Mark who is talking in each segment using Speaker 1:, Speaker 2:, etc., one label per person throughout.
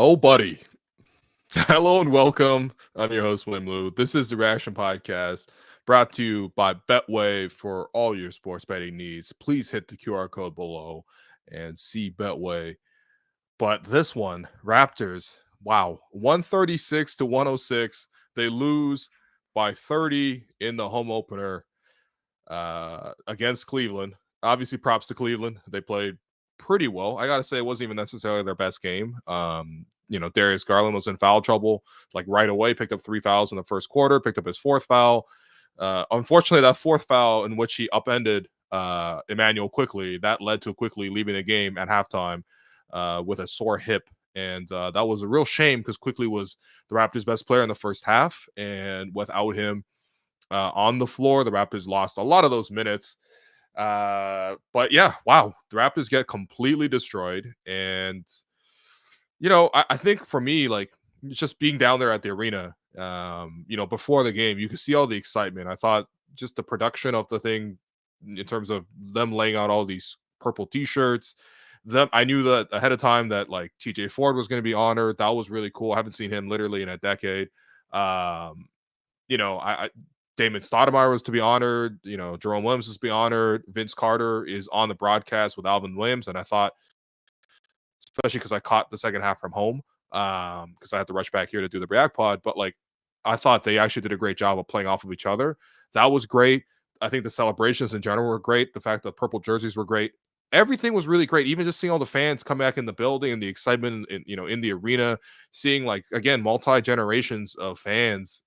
Speaker 1: Oh, buddy. Hello and welcome. I'm your host, William Lou. This is the Reaction Podcast brought to you by Betway for all your sports betting needs. Please hit the QR code below and see Betway. But this one, Raptors, wow, 136 to 106. They lose by 30 in the home opener against Cleveland. Obviously, props to Cleveland. They played pretty well. I gotta say, it wasn't even necessarily their best game. Darius Garland was in foul trouble like right away. Picked up 3 fouls in the first quarter. Picked up his fourth foul. Unfortunately, that fourth foul in which he upended Immanuel Quickley, that led to Quickley leaving the game at halftime with a sore hip. And that was a real shame because Quickley was the Raptors' best player in the first half. And without him on the floor, the Raptors lost a lot of those minutes. But yeah, wow, the Raptors get completely destroyed. And, I think for me, like, just being down there at the arena, before the game, you could see all the excitement. I thought just the production of the thing in terms of them laying out all these purple t-shirts. I knew that ahead of time that like TJ Ford was going to be honored. That was really cool. I haven't seen him literally in a decade. I Damon Stoudemire was to be honored. Jerome Williams is to be honored. Vince Carter is on the broadcast with Alvin Williams, and I thought, especially because I caught the second half from home, because I had to rush back here to do the React Pod. But like, I thought they actually did a great job of playing off of each other. That was great. I think the celebrations in general were great. The fact that purple jerseys were great. Everything was really great. Even just seeing all the fans come back in the building and the excitement in the arena, seeing like again multi-generations of fans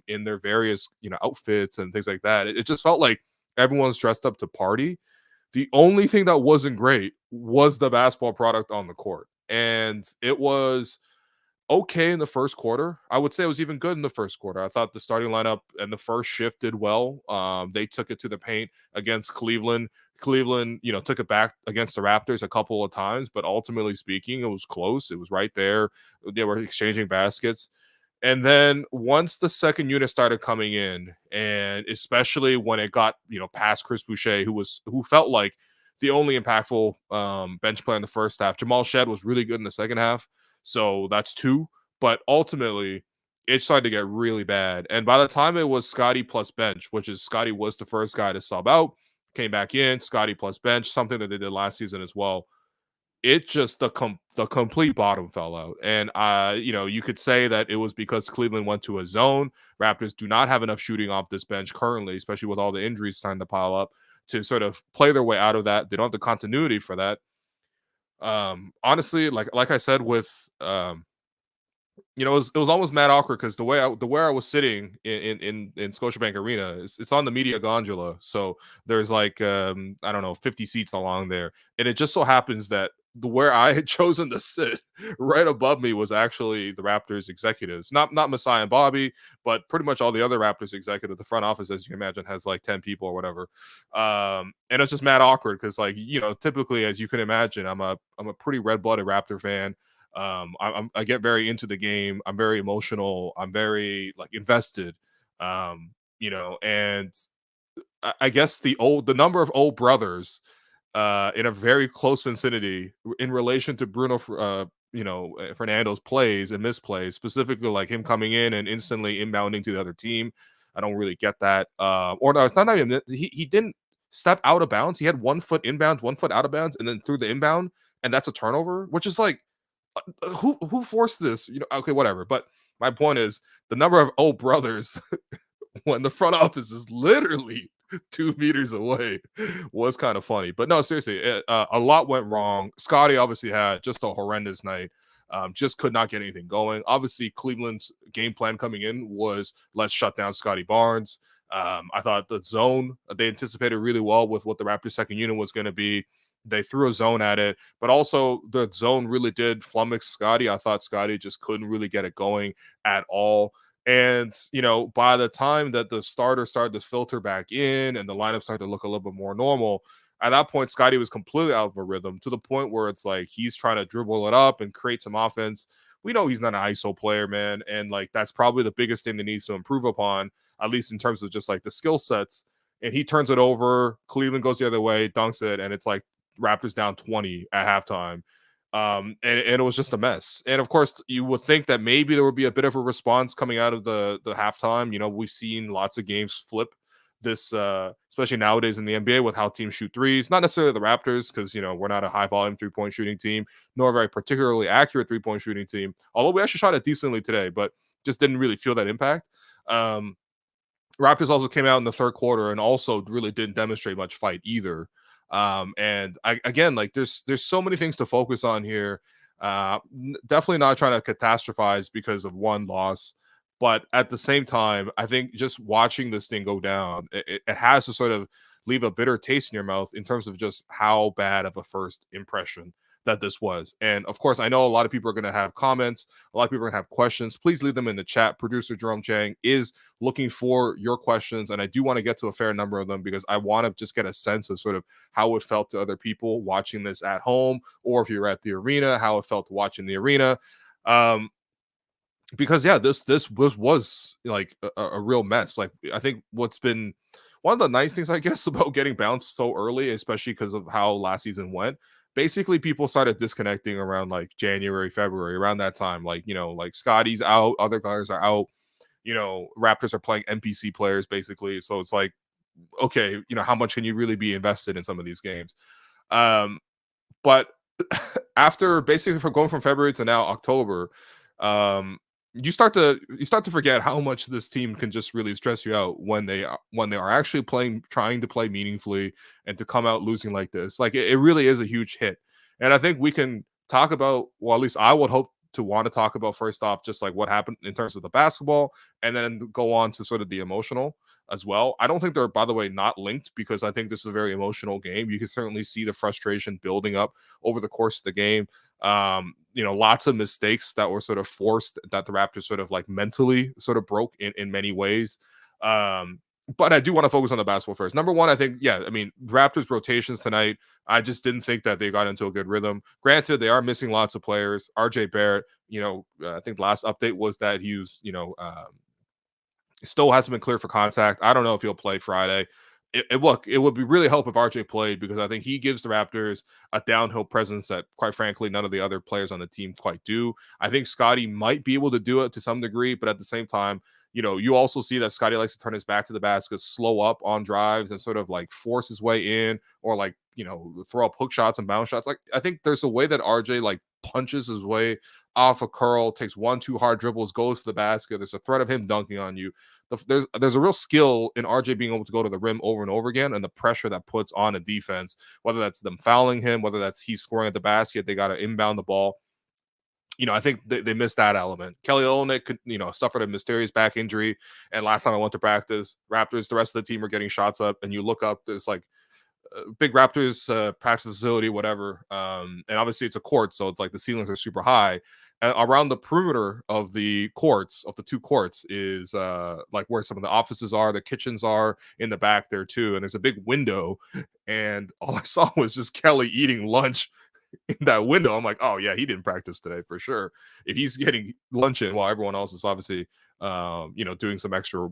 Speaker 1: in their various outfits and things like that. It just felt like everyone's dressed up to party. The only thing that wasn't great was the basketball product on the court. And it was okay in the first quarter. I would say it was even good in the first quarter. I thought the starting lineup and the first shift did well. They took it to the paint against Cleveland. Cleveland, took it back against the Raptors a couple of times, but ultimately speaking, it was close. It was right there. They were exchanging baskets. And then once the second unit started coming in, and especially when it got, past Chris Boucher, who felt like the only impactful bench player in the first half. Jamal Shead was really good in the second half. So that's two. But ultimately, it started to get really bad. And by the time it was Scottie plus bench, which is Scottie was the first guy to sub out, came back in, Scottie plus bench, something that they did last season as well. It just the complete bottom fell out. And you could say that it was because Cleveland went to a zone. Raptors do not have enough shooting off this bench currently, especially with all the injuries starting to pile up, to sort of play their way out of that. They don't have the continuity for that. Honestly, like I said, with it was almost mad awkward because the way I was sitting in Scotiabank Arena, it's on the media gondola, so there's like I don't know 50 seats along there, and it just so happens that where I had chosen to sit right above me was actually the Raptors executives, not Masai and Bobby, but pretty much all the other Raptors executives. The front office, as you can imagine, has like 10 people or whatever, and it's just mad awkward because like typically, as you can imagine, I'm a pretty red-blooded Raptor fan. I get very into the game. I'm very emotional. I'm very like invested. And I guess the number of old brothers in a very close vicinity in relation to Bruno Fernando's plays and misplays, specifically like him coming in and instantly inbounding to the other team. I don't really get that. Or no, it's not even he didn't step out of bounds. He had 1 foot inbound, 1 foot out of bounds, and then through the inbound, and that's a turnover, which is like who forced this? Okay, whatever. But my point is the number of old brothers when the front office is literally 2 meters away was kind of funny. But no, seriously, a lot went wrong. Scottie obviously had just a horrendous night. Just could not get anything going. Obviously, Cleveland's game plan coming in was let's shut down Scottie Barnes. I thought the zone, they anticipated really well with what the Raptors second unit was going to be. They threw a zone at it, but also the zone really did flummox Scottie. I thought Scottie just couldn't really get it going at all. And, by the time that the starter started to filter back in and the lineup started to look a little bit more normal, at that point, Scottie was completely out of a rhythm to the point where it's like he's trying to dribble it up and create some offense. We know he's not an ISO player, man. And like that's probably the biggest thing that needs to improve upon, at least in terms of just like the skill sets. And he turns it over. Cleveland goes the other way, dunks it, and it's like Raptors down 20 at halftime. And it was just a mess. And of course, you would think that maybe there would be a bit of a response coming out of the halftime. You know, we've seen lots of games flip this, especially nowadays in the NBA with how teams shoot threes. Not necessarily the Raptors, because you know we're not a high volume 3-point shooting team, nor a very particularly accurate 3-point shooting team. Although we actually shot it decently today, but just didn't really feel that impact. Um, Raptors also came out in the third quarter and also really didn't demonstrate much fight either. And again, like there's so many things to focus on here. Definitely not trying to catastrophize because of one loss, but at the same time, I think just watching this thing go down, it has to sort of leave a bitter taste in your mouth in terms of just how bad of a first impression that this was. And of course, I know a lot of people are going to have comments, a lot of people are going to have questions. Please leave them in the chat. Producer Jerome Chang is looking for your questions, and I do want to get to a fair number of them because I want to just get a sense of sort of how it felt to other people watching this at home, or if you're at the arena, how it felt watching the arena. Um, because yeah, this was like a real mess. Like I think what's been one of the nice things, I guess, about getting bounced so early, especially because of how last season went. Basically, people started disconnecting around like January, February, around that time. Like, you know, like Scottie's out, other guys are out, you know, Raptors are playing NPC players basically. So it's like, okay, you know, how much can you really be invested in some of these games? Um, but after basically from going from February to now October, um, you start to forget how much this team can just really stress you out when they are actually trying to play meaningfully, and to come out losing like this. Like it really is a huge hit. And I think we can talk about, well, at least I would hope to want to talk about first off just like what happened in terms of the basketball, and then go on to sort of the emotional as well. I don't think they're, by the way, not linked, because I think this is a very emotional game. You can certainly see the frustration building up over the course of the game. You know, lots of mistakes that were sort of forced, that the Raptors sort of like mentally sort of broke in many ways. But I do want to focus on the basketball first. Number one, I think, yeah, I mean, Raptors rotations tonight, I just didn't think that they got into a good rhythm. Granted, they are missing lots of players. RJ Barrett, you know, I think the last update was that he was, you know, still hasn't been cleared for contact. I don't know if he'll play Friday. Look, it would be really help if RJ played, because I think he gives the Raptors a downhill presence that, quite frankly, none of the other players on the team quite do. I think Scottie might be able to do it to some degree, but at the same time, you know, you also see that Scottie likes to turn his back to the basket, slow up on drives, and sort of like force his way in, or like, you know, throw up hook shots and bounce shots. Like I think there's a way that RJ like punches his way off a curl, takes 1-2 hard dribbles, goes to the basket. There's a threat of him dunking on you. There's a real skill in RJ being able to go to the rim over and over again, and the pressure that puts on a defense, whether that's them fouling him, whether that's he's scoring at the basket, they got to inbound the ball. You know, I think they missed that element. Kelly Olynyk could, you know, suffered a mysterious back injury, and last time I went to practice, Raptors, the rest of the team were getting shots up, and you look up, there's like big Raptors practice facility, whatever. And obviously it's a court, so it's like the ceilings are super high. And around the perimeter of the courts, of the two courts, is like where some of the offices are, the kitchens are in the back there too. And there's a big window, and all I saw was just Kelly eating lunch in that window. I'm like, oh yeah, he didn't practice today for sure. If he's getting lunch in while everyone else is obviously, you know, doing some extra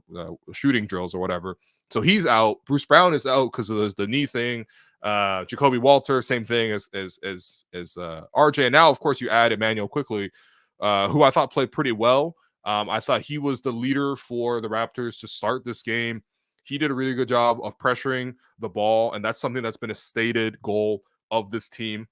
Speaker 1: shooting drills or whatever. So he's out. Bruce Brown is out because of the knee thing. Jacoby Walter, same thing as RJ. And now, of course, you add Immanuel Quickley, who I thought played pretty well. I thought he was the leader for the Raptors to start this game. He did a really good job of pressuring the ball, and that's something that's been a stated goal of this team.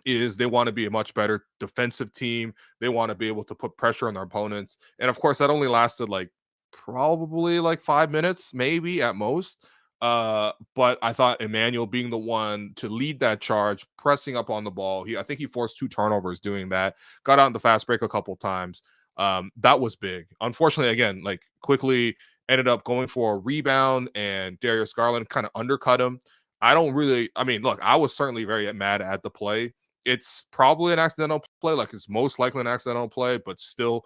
Speaker 1: Is they want to be a much better defensive team. They want to be able to put pressure on their opponents. And of course, that only lasted like probably like 5 minutes, maybe at most. But I thought Immanuel being the one to lead that charge, pressing up on the ball. I think he forced 2 turnovers doing that, got out in the fast break a couple times. That was big. Unfortunately, again, like Quickley ended up going for a rebound, and Darius Garland kind of undercut him. I mean, look, I was certainly very mad at the play. It's probably an accidental play, like it's most likely an accidental play, but still,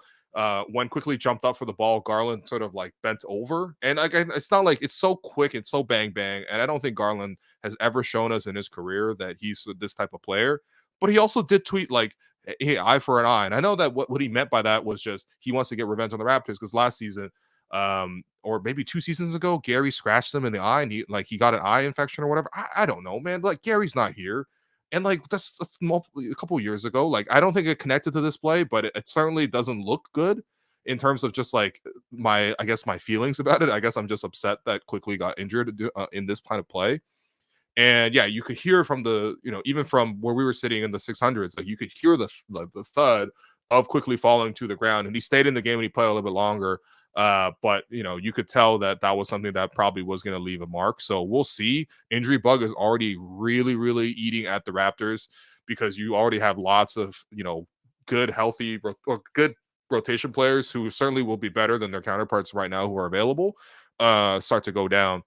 Speaker 1: when Quickley jumped up for the ball, Garland sort of like bent over. And again, it's not like it's so quick, it's so bang bang. And I don't think Garland has ever shown us in his career that he's this type of player. But he also did tweet like, hey, eye for an eye. And I know that what he meant by that was just he wants to get revenge on the Raptors, because last season, or maybe 2 seasons ago, Gary scratched him in the eye, and he got an eye infection or whatever. I don't know, man. Like Gary's not here. And like that's a couple years ago. Like I don't think it connected to this play, but it certainly doesn't look good in terms of just like I guess my feelings about it. I guess I'm just upset that Quickly got injured in this kind of play. And yeah, you could hear from the, even from where we were sitting in the 600s, like you could hear the thud of Quickly falling to the ground. And he stayed in the game and he played a little bit longer. But you could tell that that was something that probably was going to leave a mark. So we'll see. Injury bug is already really, really eating at the Raptors because you already have lots of, good, healthy, or good rotation players who certainly will be better than their counterparts right now who are available, start to go down.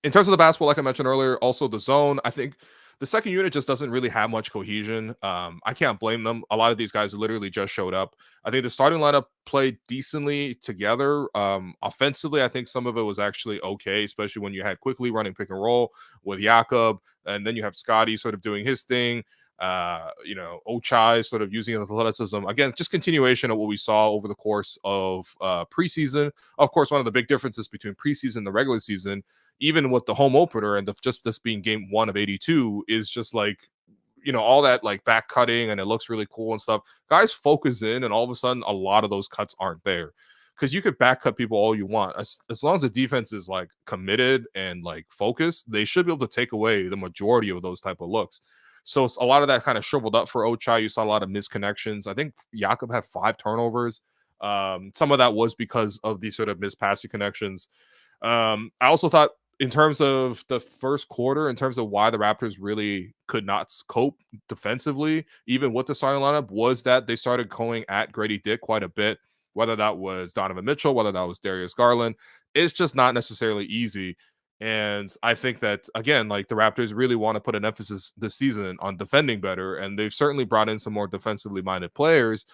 Speaker 1: In terms of the basketball, like I mentioned earlier, also the zone, I think the second unit just doesn't really have much cohesion. I can't blame them. A lot of these guys literally just showed up. I think the starting lineup played decently together. Offensively, I think some of it was actually okay, especially when you had Quickly running pick and roll with Jakob, and then you have Scottie sort of doing his thing. Ochai sort of using athleticism. Again, just continuation of what we saw over the course of preseason. Of course, one of the big differences between preseason and the regular season, even with the home opener and just this being game 1 of 82, is just like, all that like back cutting and it looks really cool and stuff. Guys focus in, and all of a sudden, a lot of those cuts aren't there. Because you could back cut people all you want. As long as the defense is like committed and like focused, they should be able to take away the majority of those type of looks. So it's a lot of that kind of shriveled up for Ochai. You saw a lot of misconnections. I think Jakob had 5 turnovers. Some of that was because of these sort of missed passing connections. I also thought in terms of the first quarter, in terms of why the Raptors really could not cope defensively, even with the starting lineup, was that they started going at Grady Dick quite a bit, whether that was Donovan Mitchell, whether that was Darius Garland. It's just not necessarily easy. And I think that, again, like the Raptors really want to put an emphasis this season on defending better. And they've certainly brought in some more defensively minded players.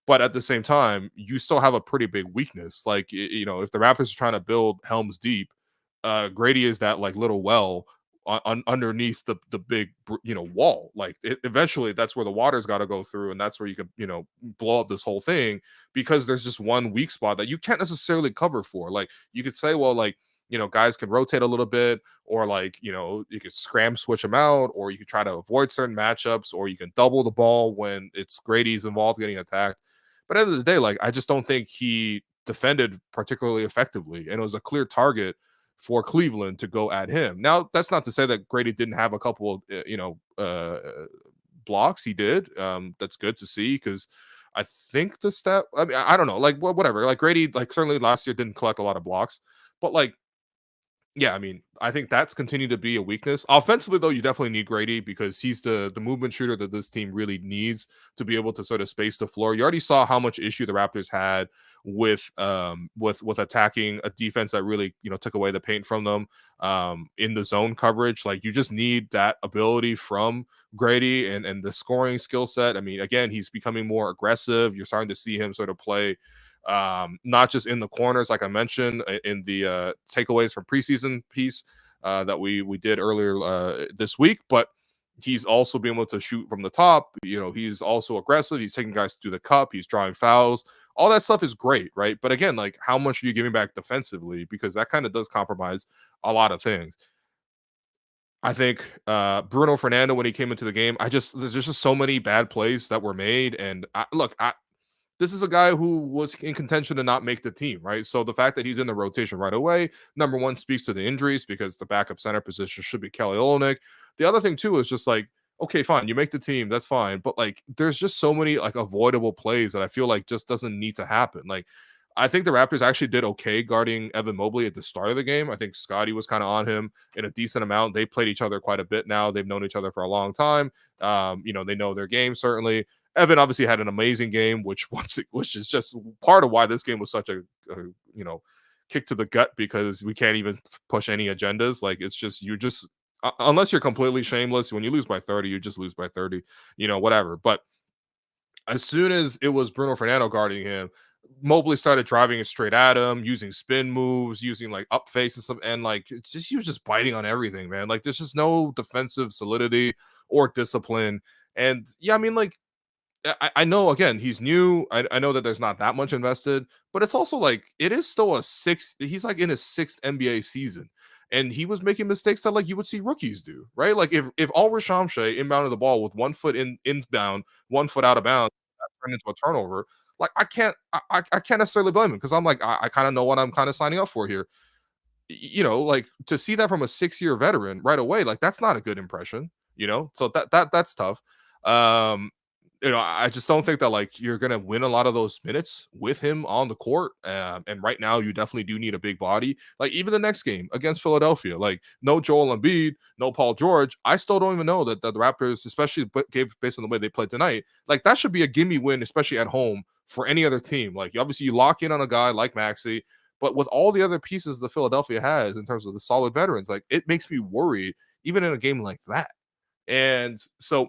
Speaker 1: But at the same time, you still have a pretty big weakness. Like, if the Raptors are trying to build Helms deep, Grady is that like little well underneath the big, wall. Like eventually that's where the water's got to go through. And that's where you could, blow up this whole thing, because there's just one weak spot that you can't necessarily cover for. Like you could say, well, like, guys can rotate a little bit, or like, you could scram switch them out, or you could try to avoid certain matchups, or you can double the ball when it's Grady's involved getting attacked. But at the end of the day, like, I just don't think he defended particularly effectively. And it was a clear target for Cleveland to go at him. Now, that's not to say that Grady didn't have a couple of, blocks. He did. That's good to see, because I think the stat, I mean, I don't know, like, whatever. Like Grady, like certainly last year didn't collect a lot of blocks, but like, yeah, I mean, I think that's continued to be a weakness. Offensively, though, you definitely need Grady, because he's the movement shooter that this team really needs to be able to sort of space the floor. You already saw how much issue the Raptors had with attacking a defense that really, took away the paint from them in the zone coverage. Like, you just need that ability from Grady and the scoring skill set. I mean, again, he's becoming more aggressive. You're starting to see him sort of play not just in the corners, like I mentioned in the takeaways from preseason piece that we did earlier this week, but he's also being able to shoot from the top. He's also aggressive. He's taking guys to the cup. He's drawing fouls. All that stuff is great, right? But again, like, how much are you giving back defensively? Because that kind of does compromise a lot of things. I think Bruno Fernando, when he came into the game, there's just so many bad plays that were made. And this is a guy who was in contention to not make the team, right? So the fact that he's in the rotation right away, number one, speaks to the injuries, because the backup center position should be Kelly Olynyk. The other thing too is just like, okay, fine, you make the team, that's fine, but like, there's just so many like avoidable plays that I feel like just doesn't need to happen. Like, I think the Raptors actually did okay guarding Evan Mobley at the start of the game. I think Scottie was kind of on him in a decent amount. They played each other quite a bit now. They've known each other for a long time. They know their game, certainly. Evan obviously had an amazing game, which is just part of why this game was such a kick to the gut, because we can't even push any agendas. Like, it's just, unless you're completely shameless, when you lose by 30, you just lose by 30, whatever. But as soon as it was Bruno Fernando guarding him, Mobley started driving it straight at him, using spin moves, using like up face and stuff, and like he was just biting on everything, man. Like, there's just no defensive solidity or discipline. And yeah, I mean, like, I know, again, he's new. I know that there's not that much invested, but it's also like, it is still he's like in his 6th NBA season. and he was making mistakes that like you would see rookies do, right? Like if Ulrich Shamshay inbounded the ball with 1 foot inbound, 1 foot out of bounds, that turned into a turnover. Like I can't necessarily blame him because I'm like I kind of know what I'm kind of signing up for here. Like to see that from a 6-year veteran right away, like that's not a good impression, so that's tough. um I just don't think that like you're gonna win a lot of those minutes with him on the court. And right now you definitely do need a big body. Like even the next game against Philadelphia, like no Joel Embiid, no Paul George, I still don't even know that the Raptors, especially based on the way they played tonight, like that should be a gimme win, especially at home for any other team. Like obviously you lock in on a guy like Maxey, but with all the other pieces that Philadelphia has in terms of the solid veterans, like it makes me worried even in a game like that. And so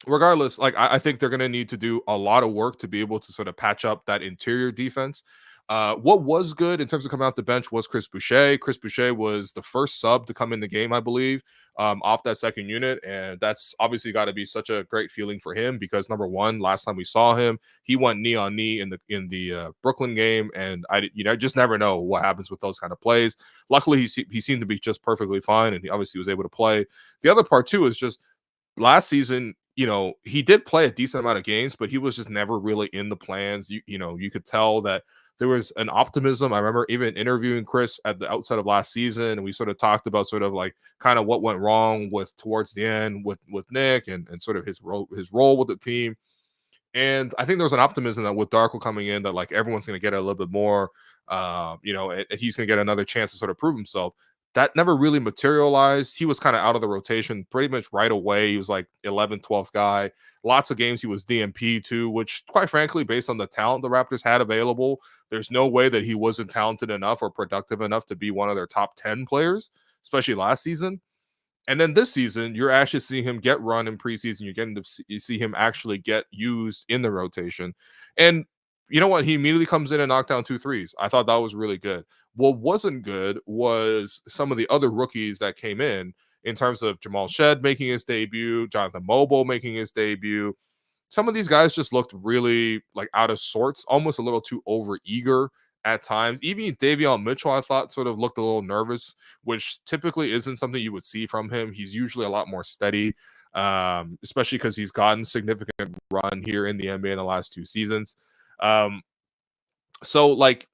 Speaker 1: regardless, like I think they're going to need to do a lot of work to be able to sort of patch up that interior defense. What was good in terms of coming out the bench was Chris Boucher. Chris Boucher was the first sub to come in the game, I believe, off that second unit, and that's obviously got to be such a great feeling for him because number one, last time we saw him, he went knee on knee in the Brooklyn game, and I just never know what happens with those kind of plays. Luckily, he seemed to be just perfectly fine, and he obviously was able to play. The other part too is just last season, he did play a decent amount of games, but he was just never really in the plans. You could tell that there was an optimism. I remember even interviewing Chris at the outset of last season, and we sort of talked about sort of like kind of what went wrong with towards the end with Nick and sort of his role with the team. And I think there was an optimism that with Darko coming in, that like everyone's going to get a little bit more, and he's going to get another chance to sort of prove himself. That never really materialized. He was kind of out of the rotation pretty much right away. He was like 11th, 12th guy. Lots of games he was DMP too, which quite frankly, based on the talent the Raptors had available, there's no way that he wasn't talented enough or productive enough to be one of their top 10 players, especially last season. And then this season, you're actually seeing him get run in preseason. You're getting to see him actually get used in the rotation. And you know what? He immediately comes in and knocked down 2 threes. I thought that was really good. What wasn't good was some of the other rookies that came in terms of Jamal Shead making his debut, Jonathan Mobo making his debut. Some of these guys just looked really like out of sorts, almost a little too over eager at times. Even Davion Mitchell, I thought, sort of looked a little nervous, which typically isn't something you would see from him. He's usually a lot more steady, especially because he's gotten significant run here in the NBA in the last 2 seasons. So like,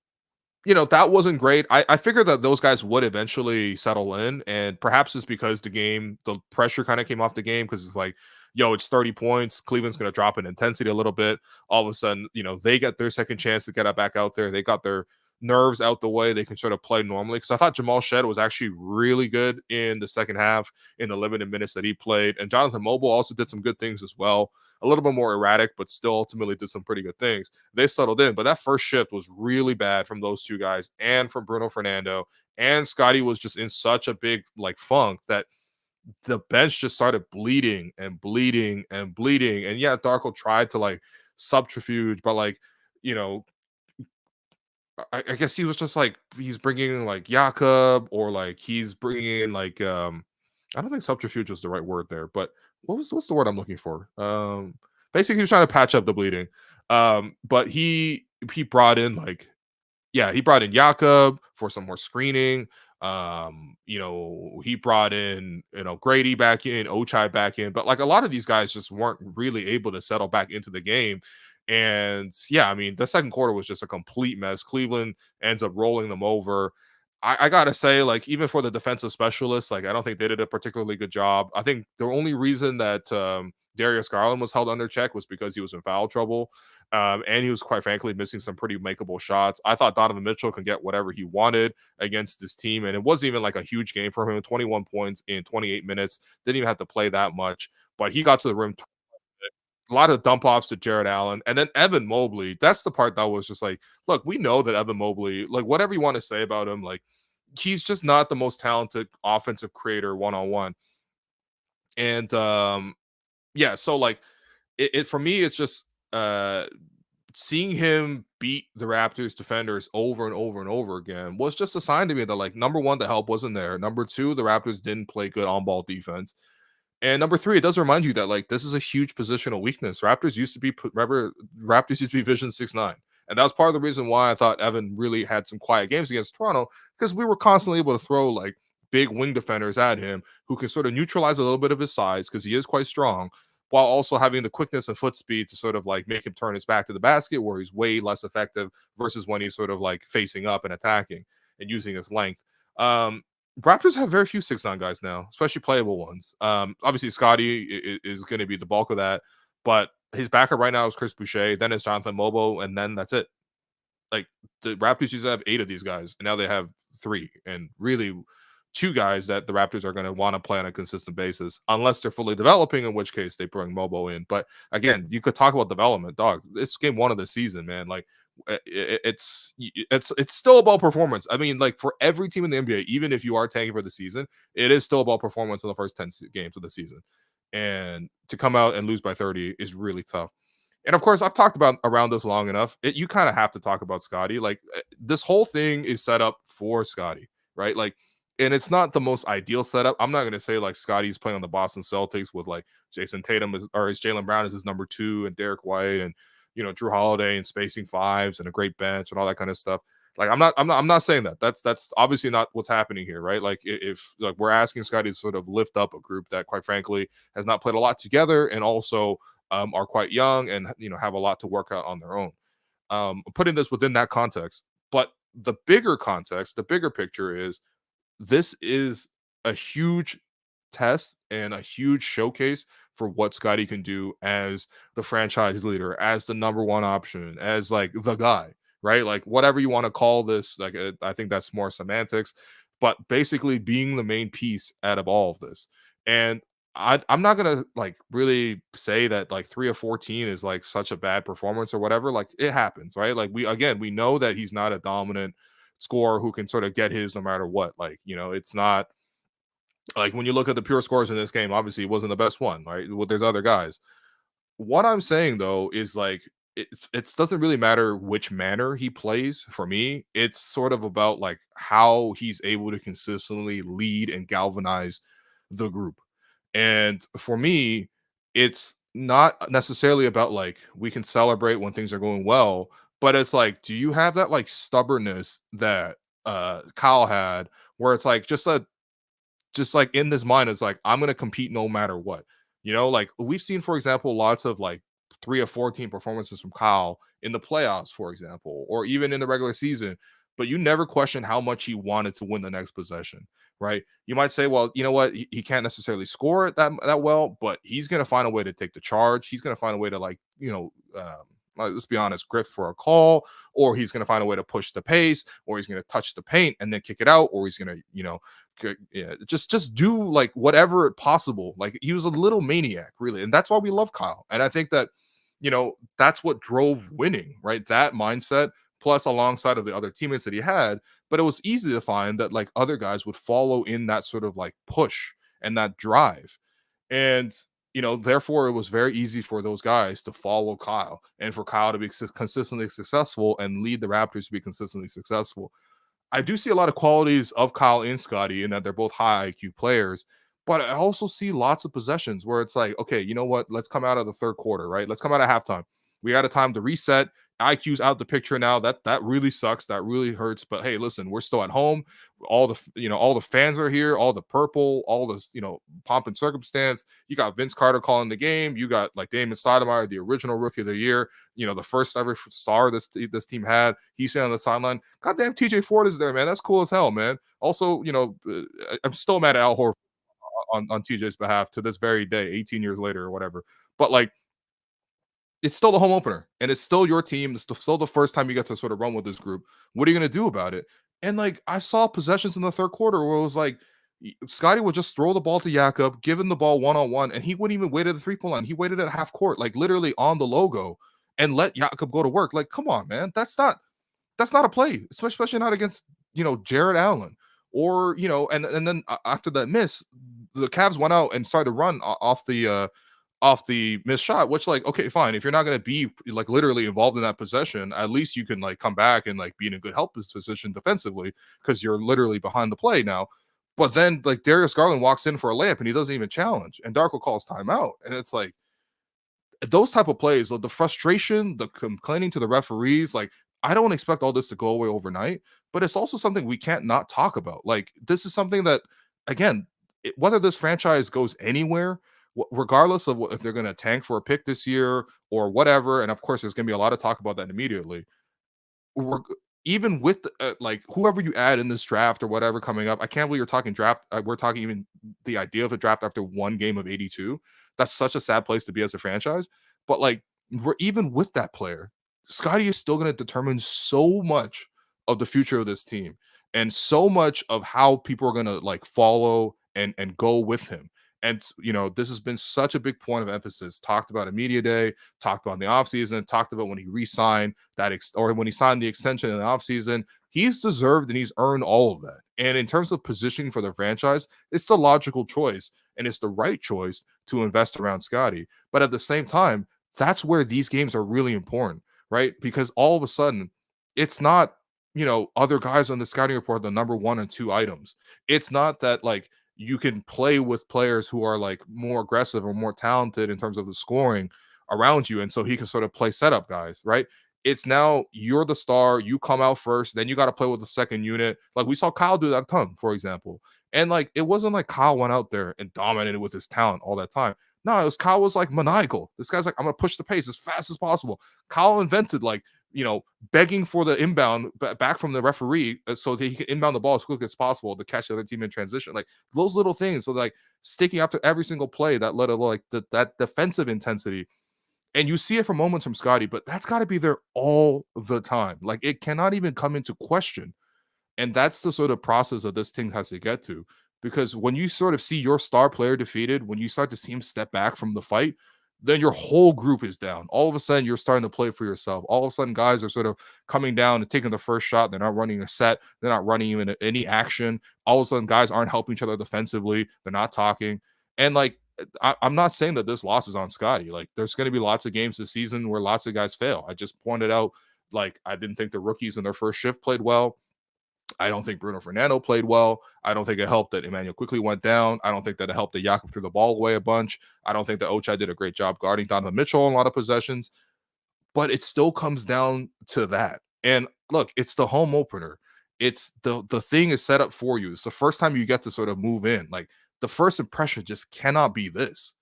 Speaker 1: that wasn't great. I figured that those guys would eventually settle in, and perhaps it's because the pressure kind of came off the game because it's like, it's 30 points. Cleveland's going to drop in intensity a little bit. All of a sudden, they get their second chance to get back out there. They got their nerves out the way. They can sort of play normally. Because I thought Jamal Shead was actually really good in the second half in the limited minutes that he played. And Jonathan Mobo also did some good things as well. A little bit more erratic, but still ultimately did some pretty good things. They settled in. But that first shift was really bad from those two guys and from Bruno Fernando. And Scottie was just in such a big like funk that the bench just started bleeding and bleeding and bleeding. And yeah, Darko tried to like subterfuge, but like, I guess he was just like, he's bringing in like Jakob, or like he's bringing in like, I don't think subterfuge was the right word there, but what's the word I'm looking for? Basically he was trying to patch up the bleeding. But he brought in like, he brought in Jakob for some more screening. He brought in, Grady back in, Ochai back in, but like a lot of these guys just weren't really able to settle back into the game. And yeah, I mean, the second quarter was just a complete mess. Cleveland ends up rolling them over. I gotta say, like, even for the defensive specialists, like, I don't think they did a particularly good job. I think the only reason that Darius Garland was held under check was because he was in foul trouble. And he was, quite frankly, missing some pretty makeable shots. I thought Donovan Mitchell could get whatever he wanted against this team. And it wasn't even like a huge game for him. 21 points in 28 minutes. Didn't even have to play that much. But he got to the rim. A lot of dump offs to Jared Allen. And then Evan Mobley. That's the part that was just like, look, we know that Evan Mobley, like, whatever you want to say about him, like, he's just not the most talented offensive creator one-on-one. And so like it for me, it's just seeing him beat the Raptors defenders over and over and over again was just a sign to me that, like, number one, the help wasn't there. Number two, the Raptors didn't play good on-ball defense. And number three, it does remind you that, like, this is a huge positional weakness. Raptors used to be Vision 6-9. And that was part of the reason why I thought Evan really had some quiet games against Toronto, because we were constantly able to throw, like, big wing defenders at him who can sort of neutralize a little bit of his size because he is quite strong, while also having the quickness and foot speed to sort of like make him turn his back to the basket where he's way less effective versus when he's sort of like facing up and attacking and using his length. Raptors have very few 6'9" guys now, especially playable ones. Obviously, Scottie is going to be the bulk of that, but his backup right now is Chris Boucher, then it's Jonathan Mobo, and then that's it. Like the Raptors used to have 8 of these guys, and now they have 3, and really 2 guys that the Raptors are going to want to play on a consistent basis, unless they're fully developing, in which case they bring Mobo in. But again, you could talk about development, dog. It's game 1 of the season, man. Like it's still about performance. I mean, like for every team in the NBA, even if you are tanking for the season, it is still about performance in the first 10 games of the season. And to come out and lose by 30 is really tough. And of course, I've talked about around this long enough. You kind of have to talk about Scottie. Like this whole thing is set up for Scottie, right? Like, and it's not the most ideal setup. I'm not going to say like Scottie's playing on the Boston Celtics with like Jason Tatum or his Jaylen Brown is his number 2 and Derek White and Drew Holiday and spacing fives and a great bench and all that kind of stuff. Like I'm not saying that. That's obviously not what's happening here, right? Like if like we're asking Scottie to sort of lift up a group that quite frankly has not played a lot together and also are quite young and have a lot to work out on their own. Putting this within that context, but the bigger context, the bigger picture is this is a huge test and a huge showcase for what Scottie can do as the franchise leader, as the number 1 option, as like the guy, right? Like whatever you want to call this, like I think that's more semantics, but basically being the main piece out of all of this. And I'm not gonna like really say that like 3 of 14 is like such a bad performance or whatever. Like it happens, right? Like we know that he's not a dominant scorer who can sort of get his no matter what. Like it's not like when you look at the pure scores in this game, obviously it wasn't the best one, right? Well, there's other guys. What I'm saying though is like it doesn't really matter which manner he plays for me. It's sort of about like how he's able to consistently lead and galvanize the group. And for me, it's not necessarily about like we can celebrate when things are going well, but it's like, do you have that like stubbornness that Kyle had where it's like just like in this mind, it's like, I'm going to compete no matter what. Like we've seen, for example, lots of like 3 of 14 performances from Kyle in the playoffs, for example, or even in the regular season, but you never question how much he wanted to win the next possession, right? You might say, well, you know what? He can't necessarily score it that well, but he's going to find a way to take the charge. He's going to find a way to like, let's be honest, grift for a call, or he's going to find a way to push the pace, or he's going to touch the paint and then kick it out, or he's going to, just do like whatever possible. Like he was a little maniac, really, and that's why we love Kyle. And I think that that's what drove winning, right? That mindset, plus alongside of the other teammates that he had. But it was easy to find that like other guys would follow in that sort of like push and that drive, and therefore it was very easy for those guys to follow Kyle and for Kyle to be consistently successful and lead the Raptors to be consistently successful. I do see a lot of qualities of Kyle and Scottie in that they're both high IQ players, but I also see lots of possessions where it's like, okay, you know what? Let's come out of the third quarter, right? Let's come out of halftime. We got a time to reset. IQ's out the picture now. That really sucks. That really hurts. But hey, listen, we're still at home. All the fans are here. All the purple. All this pomp and circumstance. You got Vince Carter calling the game. You got like Damon Stoudemire, the original rookie of the year. The first ever star this team had. He's sitting on the sideline. Goddamn, TJ Ford is there, man. That's cool as hell, man. Also, I'm still mad at Al Horford on TJ's behalf to this very day, 18 years later or whatever. But like, it's still the home opener and it's still your team. It's still the first time you get to sort of run with this group. What are you going to do about it? And like, I saw possessions in the third quarter where it was like, Scottie would just throw the ball to Jakob, give him the ball one-on-one, and he wouldn't even wait at the 3-point line. He waited at half court, like literally on the logo, and let Jakob go to work. Like, come on, man. That's not a play, especially not against, Jared Allen or, and then after that miss, the Cavs went out and started to run off the missed shot, which like, okay, fine. If you're not going to be like literally involved in that possession, at least you can like come back and like be in a good help position defensively because you're literally behind the play now. But then like Darius Garland walks in for a layup and he doesn't even challenge, and Darko calls timeout. And it's like those type of plays, like the frustration, the complaining to the referees, like I don't expect all this to go away overnight, but it's also something we can't not talk about. Like this is something that again, whether this franchise goes anywhere, regardless of if they're going to tank for a pick this year or whatever, and of course, there's going to be a lot of talk about that immediately. We're, even with like whoever you add in this draft or whatever coming up, I can't believe you're talking draft. We're talking even the idea of a draft after one game of 82. That's such a sad place to be as a franchise. But like, we're even with that player, Scottie is still going to determine so much of the future of this team and so much of how people are going to like follow and go with him. And this has been such a big point of emphasis. Talked about at media day, talked about in the offseason, talked about when he re-signed or when he signed the extension in the offseason. He's deserved and he's earned all of that. And in terms of positioning for the franchise, it's the logical choice and it's the right choice to invest around Scottie. But at the same time, that's where these games are really important, right? Because all of a sudden, it's not, other guys on the scouting report, the number 1 and 2 items. It's not that like you can play with players who are like more aggressive or more talented in terms of the scoring around you. And so he can sort of play setup guys, right? It's now you're the star, you come out first, then you got to play with the second unit. Like we saw Kyle do that a ton, for example. And like it wasn't like Kyle went out there and dominated with his talent all that time. No, Kyle was like maniacal. This guy's like, I'm gonna push the pace as fast as possible. Kyle invented like, begging for the inbound back from the referee so that he can inbound the ball as quickly as possible to catch the other team in transition. Like those little things. So like sticking after every single play that led to like that defensive intensity. And you see it for moments from Scottie, but that's got to be there all the time. Like it cannot even come into question. And that's the sort of process that this thing has to get to. Because when you sort of see your star player defeated, when you start to see him step back from the fight, then your whole group is down. All of a sudden, you're starting to play for yourself. All of a sudden, guys are sort of coming down and taking the first shot. They're not running a set. They're not running even any action. All of a sudden, guys aren't helping each other defensively. They're not talking. And like, I'm not saying that this loss is on Scottie. Like, there's going to be lots of games this season where lots of guys fail. I just pointed out, like, I didn't think the rookies in their first shift played well. I don't think Bruno Fernando played well. I don't think it helped that Immanuel quickly went down. I don't think that it helped that Jakob threw the ball away a bunch. I don't think that Ochai did a great job guarding Donovan Mitchell on a lot of possessions. But it still comes down to that. And look, it's the home opener. It's the thing is set up for you. It's the first time you get to sort of move in. Like the first impression just cannot be this,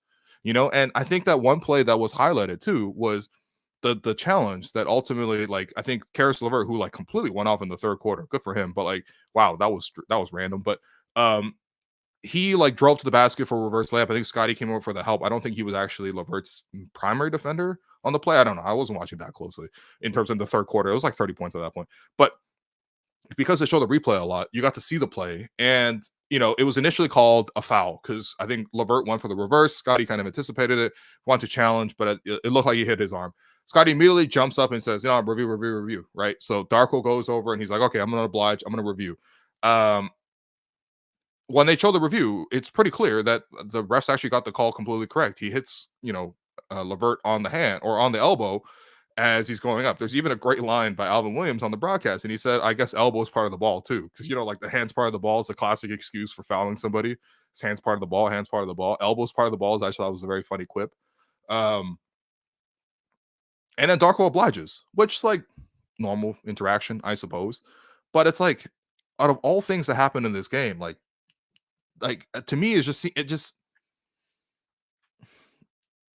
Speaker 1: And I think that one play that was highlighted too was the challenge that ultimately, like, I think Karis LeVert, who like completely went off in the third quarter, good for him, but like, wow, that was random. But he like drove to the basket for a reverse layup. I think Scottie came over for the help. I don't think he was actually LeVert's primary defender on the play. I don't know. I wasn't watching that closely in terms of the third quarter. It was like 30 points at that point. But because they show the replay a lot, you got to see the play. And, it was initially called a foul because I think LeVert went for the reverse. Scottie kind of anticipated it, wanted to challenge, but it looked like he hit his arm. Scottie immediately jumps up and says, review, right? So Darko goes over and he's like, okay, I'm going to oblige. I'm going to review. When they show the review, it's pretty clear that the refs actually got the call completely correct. He hits, LeVert on the hand or on the elbow as he's going up. There's even a great line by Alvin Williams on the broadcast, and he said, I guess elbow is part of the ball too. Because, like the hand's part of the ball is a classic excuse for fouling somebody. His hand's part of the ball, hand's part of the ball. Elbow's part of the ball is actually, that was a very funny quip. And then Darko obliges, which is like normal interaction, I suppose. But it's like, out of all things that happened in this game, like to me,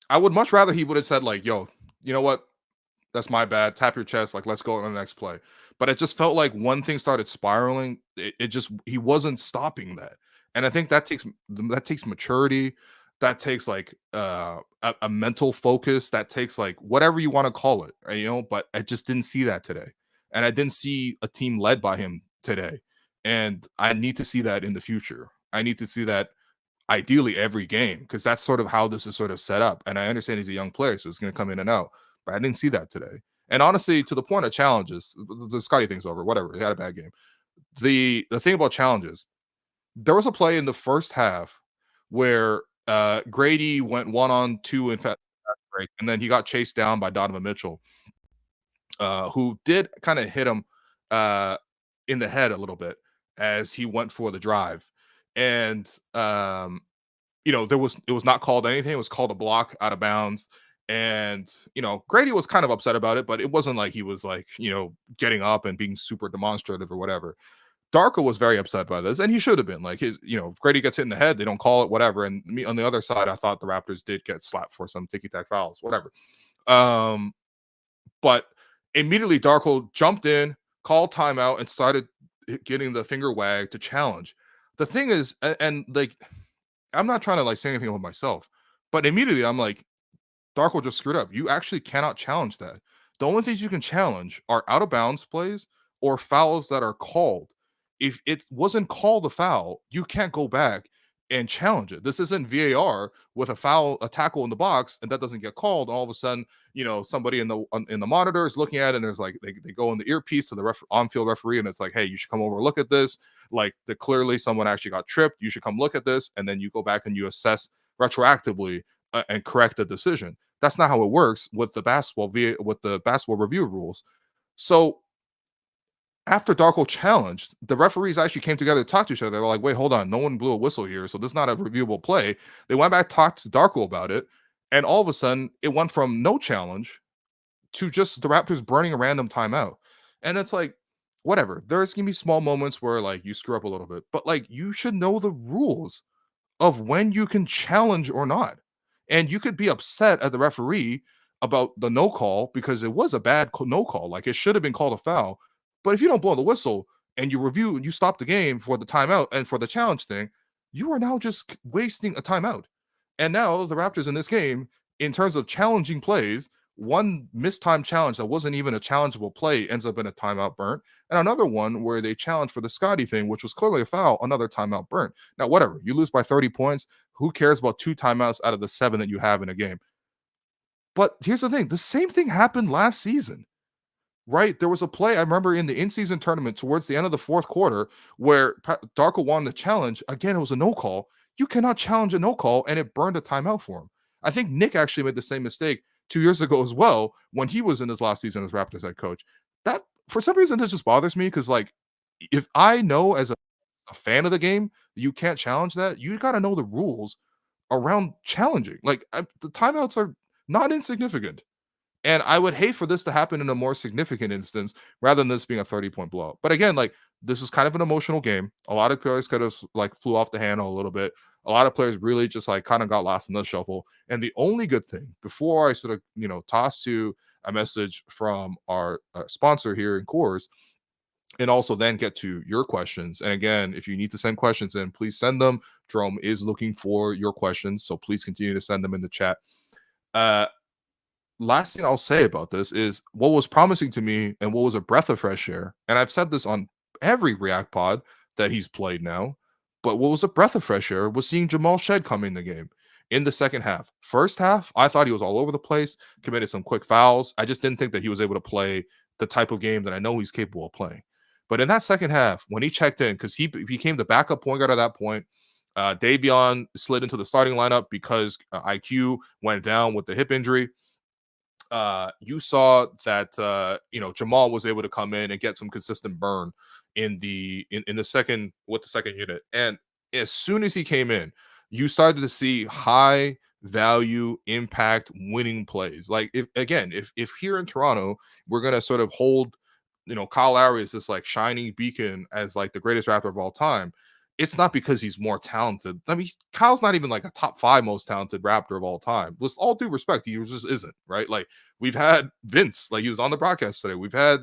Speaker 1: I would much rather he would have said like, yo, you know what? That's my bad. Tap your chest. Like, let's go on the next play. But it just felt like one thing started spiraling. He wasn't stopping that. And I think that takes maturity. That takes like a mental focus. That takes like whatever you want to call it, but I just didn't see that today. And I didn't see a team led by him today. And I need to see that in the future. I need to see that ideally every game because that's sort of how this is sort of set up. And I understand he's a young player, so it's going to come in and out. But I didn't see that today. And honestly, to the point of challenges, the Scottie thing's over. Whatever. He had a bad game. The thing about challenges, there was a play in the first half where Grady went 1-on-2 in fast break, and then he got chased down by Donovan Mitchell, who did kind of hit him in the head a little bit as he went for the drive. And it was not called anything. It was called a block out of bounds. And, Grady was kind of upset about it, but it wasn't like he was like, getting up and being super demonstrative or whatever. Darko was very upset by this, and he should have been. Like Grady gets hit in the head, they don't call it, whatever. And me on the other side, I thought the Raptors did get slapped for some ticky tack fouls, whatever. Um, but immediately Darko jumped in, called timeout, and started getting the finger wag to challenge. The thing is, and like, I'm not trying to like say anything about myself, but immediately I'm like, Darko just screwed up. You actually cannot challenge that. The only things you can challenge are out of bounds plays or fouls that are called. If it wasn't called a foul, you can't go back and challenge it. This isn't VAR with a foul, a tackle in the box, and that doesn't get called. All of a sudden, somebody in the monitor is looking at it, and there's like they go in the earpiece to the on-field referee, and it's like, hey, you should come over and look at this. Like clearly someone actually got tripped. You should come look at this, and then you go back and you assess retroactively and correct the decision. That's not how it works with the basketball review rules. So after Darko challenged, the referees actually came together to talk to each other. They were like, wait, hold on. No one blew a whistle here. So this is not a reviewable play. They went back, talked to Darko about it. And all of a sudden, it went from no challenge to just the Raptors burning a random timeout. And it's like, whatever. There's going to be small moments where like you screw up a little bit, but like you should know the rules of when you can challenge or not. And you could be upset at the referee about the no call because it was a bad no call. Like it should have been called a foul. But if you don't blow the whistle and you review and you stop the game for the timeout and for the challenge thing, you are now just wasting a timeout. And now the Raptors in this game, in terms of challenging plays, one mistimed challenge that wasn't even a challengeable play ends up in a timeout burnt, and another one where they challenged for the Scottie thing, which was clearly a foul, another timeout burnt. Now, whatever, you lose by 30 points. Who cares about 2 timeouts out of the 7 that you have in a game? But here's the thing. The same thing happened last season, right? There was a play I remember in the in-season tournament towards the end of the fourth quarter where Darko wanted to challenge. Again, it was a no call. You cannot challenge a no call, and it burned a timeout for him. I think Nick actually made the same mistake 2 years ago as well when he was in his last season as Raptors head coach. That, for some reason, that just bothers me because, like, if I know as a fan of the game you can't challenge that, you got to know the rules around challenging. Like, the timeouts are not insignificant. And I would hate for this to happen in a more significant instance rather than this being a 30-point blowout. But again, like this is kind of an emotional game. A lot of players could have like flew off the handle a little bit. A lot of players really just like kind of got lost in the shuffle. And the only good thing before I sort of, toss to a message from our sponsor here in Coors and also then get to your questions. And again, if you need to send questions in, please send them. Jerome is looking for your questions. So please continue to send them in the chat. Last thing I'll say about this is what was promising to me and what was a breath of fresh air. And I've said this on every React pod that he's played now, but what was a breath of fresh air was seeing Jamal Shead come in the game in the second half. First half, I thought he was all over the place, committed some quick fouls. I just didn't think that he was able to play the type of game that I know he's capable of playing. But in that second half, when he checked in, because he became the backup point guard at that point, Davion slid into the starting lineup because IQ went down with the hip injury. You saw that Jamal was able to come in and get some consistent burn in the second unit, and as soon as he came in, you started to see high value impact winning plays. Like if here in Toronto we're gonna sort of hold Kyle Lowry as this like shining beacon as like the greatest Raptor of all time, it's not because he's more talented. I mean, Kyle's not even like a top 5 most talented Raptor of all time. With all due respect, he just isn't, right? Like we've had Vince, like he was on the broadcast today. We've had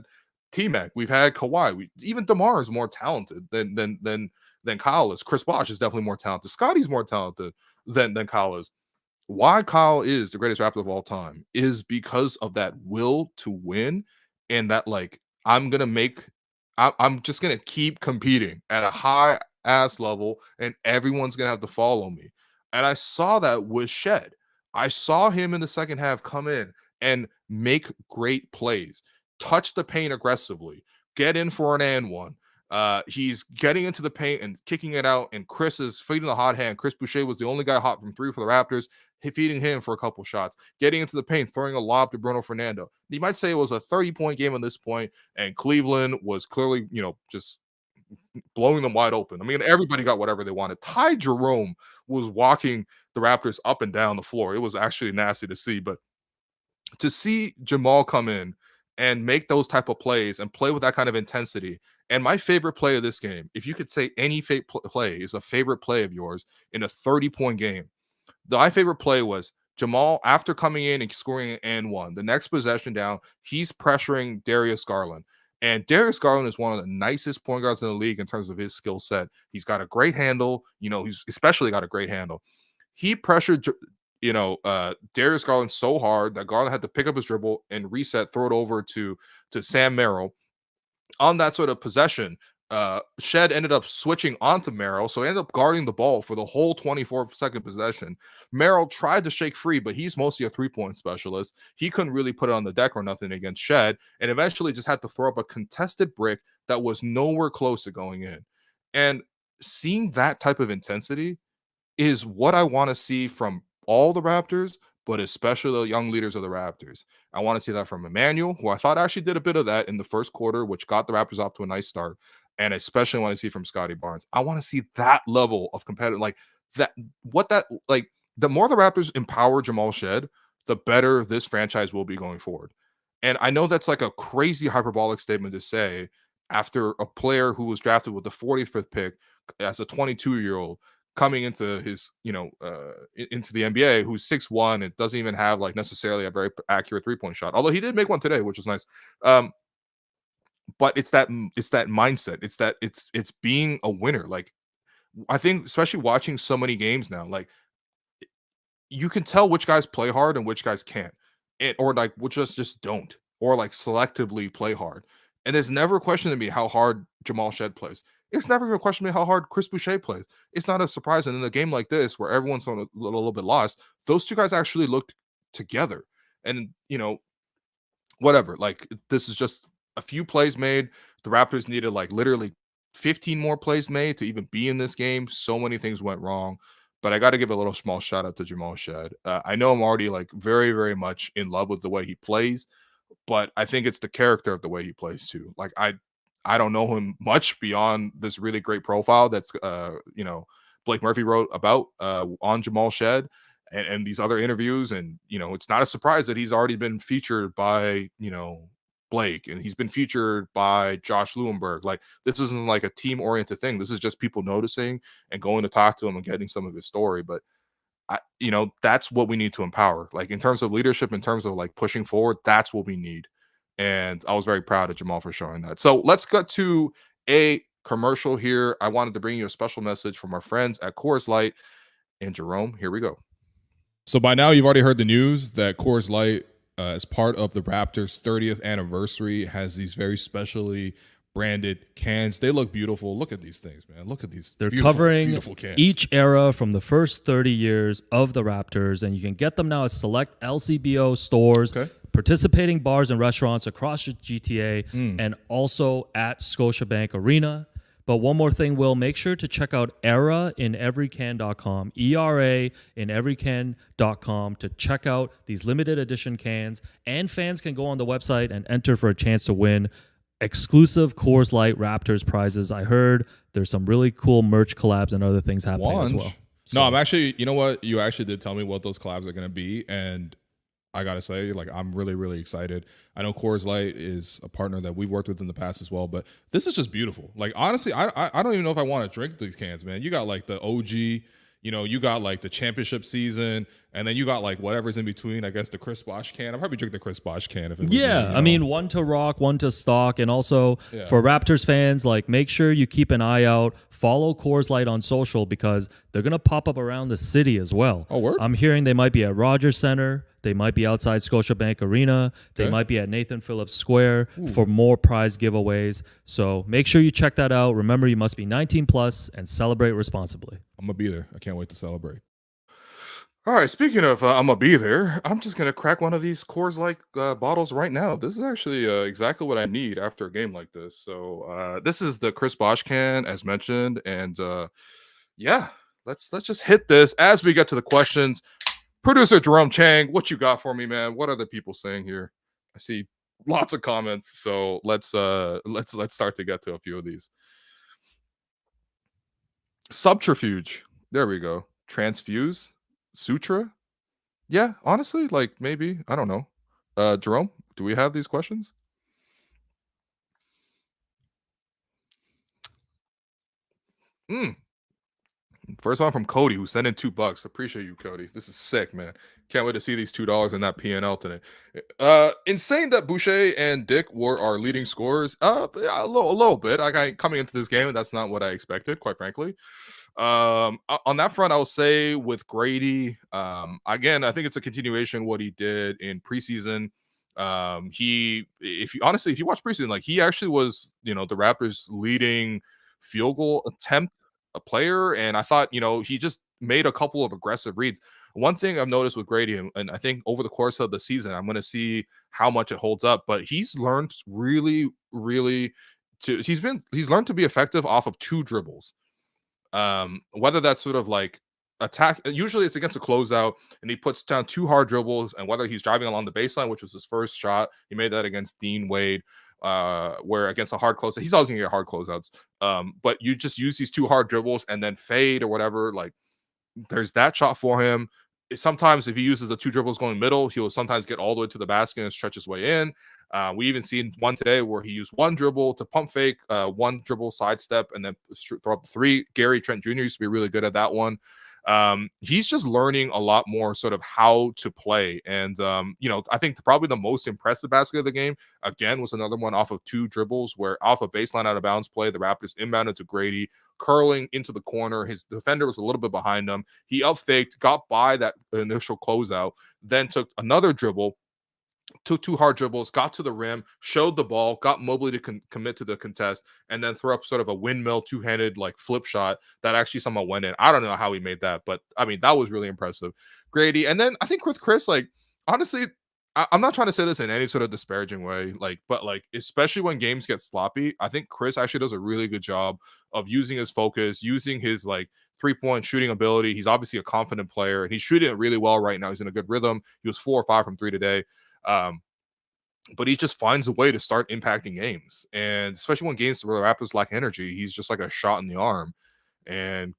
Speaker 1: T-Mac, we've had Kawhi. Even DeMar is more talented than Kyle is. Chris Bosh is definitely more talented. Scottie's more talented than Kyle is. Why Kyle is the greatest Raptor of all time is because of that will to win and that like I'm just gonna keep competing at a high ass level and everyone's gonna have to follow me. And I saw that with Shead. I saw him in the second half come in and make great plays, touch the paint aggressively, get in for an and one. He's getting into the paint and kicking it out, and Chris is feeding the hot hand. Chris Boucher was the only guy hot from 3 for the Raptors, feeding him for a couple shots, getting into the paint, throwing a lob to Bruno Fernando. You might say it was a 30-point game at this point, and Cleveland was clearly, just blowing them wide open. I mean, everybody got whatever they wanted. Ty Jerome was walking the Raptors up and down the floor. It was actually nasty to see, but to see Jamal come in and make those type of plays and play with that kind of intensity. And my favorite play of this game, if you could say any play is a favorite play of yours in a 30-point game, my favorite play was Jamal, after coming in and scoring an and one, the next possession down, he's pressuring Darius Garland. And Darius Garland is one of the nicest point guards in the league in terms of his skill set. He's got a great handle. He's especially got a great handle. He pressured, Darius Garland so hard that Garland had to pick up his dribble and reset, throw it over to Sam Merrill. On that sort of possession, Shead ended up switching onto Merrill, so he ended up guarding the ball for the whole 24-second possession. Merrill tried to shake free, but he's mostly a three-point specialist. He couldn't really put it on the deck or nothing against Shead, and eventually just had to throw up a contested brick that was nowhere close to going in. And seeing that type of intensity is what I want to see from all the Raptors, but especially the young leaders of the Raptors. I want to see that from Immanuel, who I thought actually did a bit of that in the first quarter, which got the Raptors off to a nice start. And especially want to see from Scottie Barnes. I want to see that level of competitive, the more the Raptors empower Jamal Shead, the better this franchise will be going forward. And I know that's like a crazy hyperbolic statement to say after a player who was drafted with the 45th pick as a 22-year-old coming into his, into the NBA, who's 6'1" and doesn't even have like necessarily a very accurate three-point shot. Although he did make one today, which was nice. But it's that mindset. It's being a winner. Like, I think especially watching so many games now, like you can tell which guys play hard and which guys can't, or like which just don't, or like selectively play hard. And there's never a question to me how hard Jamal Shead plays. It's never even a question to me how hard Chris Boucher plays. It's not a surprise. And in a game like this, where everyone's on a little bit lost, those two guys actually looked together. And whatever. Like, this is just a few plays made. The Raptors needed like literally 15 more plays made to even be in this game. So many things went wrong. But I got to give a little small shout out to Jamal Shead. I know I'm already like very, very much in love with the way he plays, but I think it's the character of the way he plays too. Like, I don't know him much beyond this really great profile that's Blake Murphy wrote about on Jamal Shead and these other interviews. And it's not a surprise that he's already been featured by Blake, and he's been featured by Josh Lewenberg. Like, this isn't like a team-oriented thing. This is just people noticing and going to talk to him and getting some of his story. But that's what we need to empower. Like, in terms of leadership, in terms of like pushing forward, that's what we need. And I was very proud of Jamal for showing that. So let's get to a commercial here. I wanted to bring you a special message from our friends at Coors Light. And Jerome, here we go. So by now, you've already heard the news that Coors Light, as part of the Raptors' 30th anniversary, has these very specially branded cans. They look beautiful. Look at these things, man. Look at these.
Speaker 2: They're covering each era from the first 30 years of the Raptors, and you can get them now at select LCBO stores, participating bars and restaurants across the GTA, and also at Scotiabank Arena. But one more thing, Will, make sure to check out ERAineveryCan.com, ERA in everycan.com to check out these limited edition cans. And fans can go on the website and enter for a chance to win exclusive Coors Light Raptors prizes. I heard there's some really cool merch collabs and other things happening as well.
Speaker 1: So. No, I'm actually, you know what? You actually did tell me what those collabs are going to be. And I got to say, like, I'm really, really excited. I know Coors Light is a partner that we've worked with in the past as well, but this is just beautiful. Like, honestly, I don't even know if I want to drink these cans, man. You got like the OG, you got like the championship season, and then you got like whatever's in between. I guess the Chris Bosh can. I'll probably drink the Chris Bosh can if it was
Speaker 2: I mean, one to rock, one to stock, and also for Raptors fans, like, make sure you keep an eye out. Follow Coors Light on social because they're gonna pop up around the city as well.
Speaker 1: Oh, word?
Speaker 2: I'm hearing they might be at Rogers Center. They might be outside Scotiabank Arena. They might be at Nathan Phillips Square for more prize giveaways. So make sure you check that out. Remember, you must be 19 plus and celebrate responsibly.
Speaker 1: I'm going to be there. I can't wait to celebrate. All right, speaking of I'm going to be there, I'm just going to crack one of these Coors Light bottles right now. This is actually exactly what I need after a game like this. So this is the Chris Bosh can, as mentioned. And let's just hit this as we get to the questions. Producer Jerome Chang, what you got for me, man? What are the people saying here? I see lots of comments, so let's start to get to a few of these. Subterfuge, there we go. Transfuse, sutra, yeah. Honestly, like maybe I don't know. Jerome, do we have these questions? Mm. First one from Cody, who sent in $2. Appreciate you, Cody. This is sick, man. Can't wait to see these $2 in that PNL today. Insane that Boucher and Dick were our leading scorers. A little bit. Coming into this game, that's not what I expected, quite frankly. On that front, I will say with Grady, again, I think it's a continuation of what he did in preseason. If you watch preseason, like he actually was, the Raptors' leading field goal attempt a player, and I thought, he just made a couple of aggressive reads. One thing I've noticed with Grady, and I think over the course of the season, I'm going to see how much it holds up, but he's learned really, really he's learned to be effective off of 2 dribbles. Whether that's sort of like attack, usually it's against a closeout, and he puts down 2 hard dribbles, and whether he's driving along the baseline, which was his first shot, he made that against Dean Wade, where against a hard closeout, he's always gonna get hard closeouts. But you just use these 2 hard dribbles and then fade or whatever. Like there's that shot for him. Sometimes if he uses the 2 dribbles going middle, he'll sometimes get all the way to the basket and stretch his way in. We even seen one today where he used 1 dribble to pump fake, 1 dribble sidestep, and then throw up the 3. Gary Trent Jr. used to be really good at that one. He's just learning a lot more sort of how to play. And, I think probably the most impressive basket of the game, again, was another one off of 2 dribbles where off a baseline out of bounds play, the Raptors inbounded to Grady, curling into the corner. His defender was a little bit behind him. He up faked, got by that initial closeout, then took another dribble, took 2 hard dribbles, got to the rim, showed the ball, got Mobley to commit to the contest, and then threw up sort of a windmill 2-handed like flip shot that actually somehow went in. I don't know how he made that, but I mean, that was really impressive. Grady. And then I think with Chris, like, honestly, I'm not trying to say this in any sort of disparaging way, but especially when games get sloppy, I think Chris actually does a really good job of using his focus, using his like 3-point shooting ability. He's obviously a confident player, and he's shooting it really well right now. He's in a good rhythm. He was 4 or 5 from 3 today. But he just finds a way to start impacting games. And especially when games where the Raptors lack energy, he's just like a shot in the arm. And,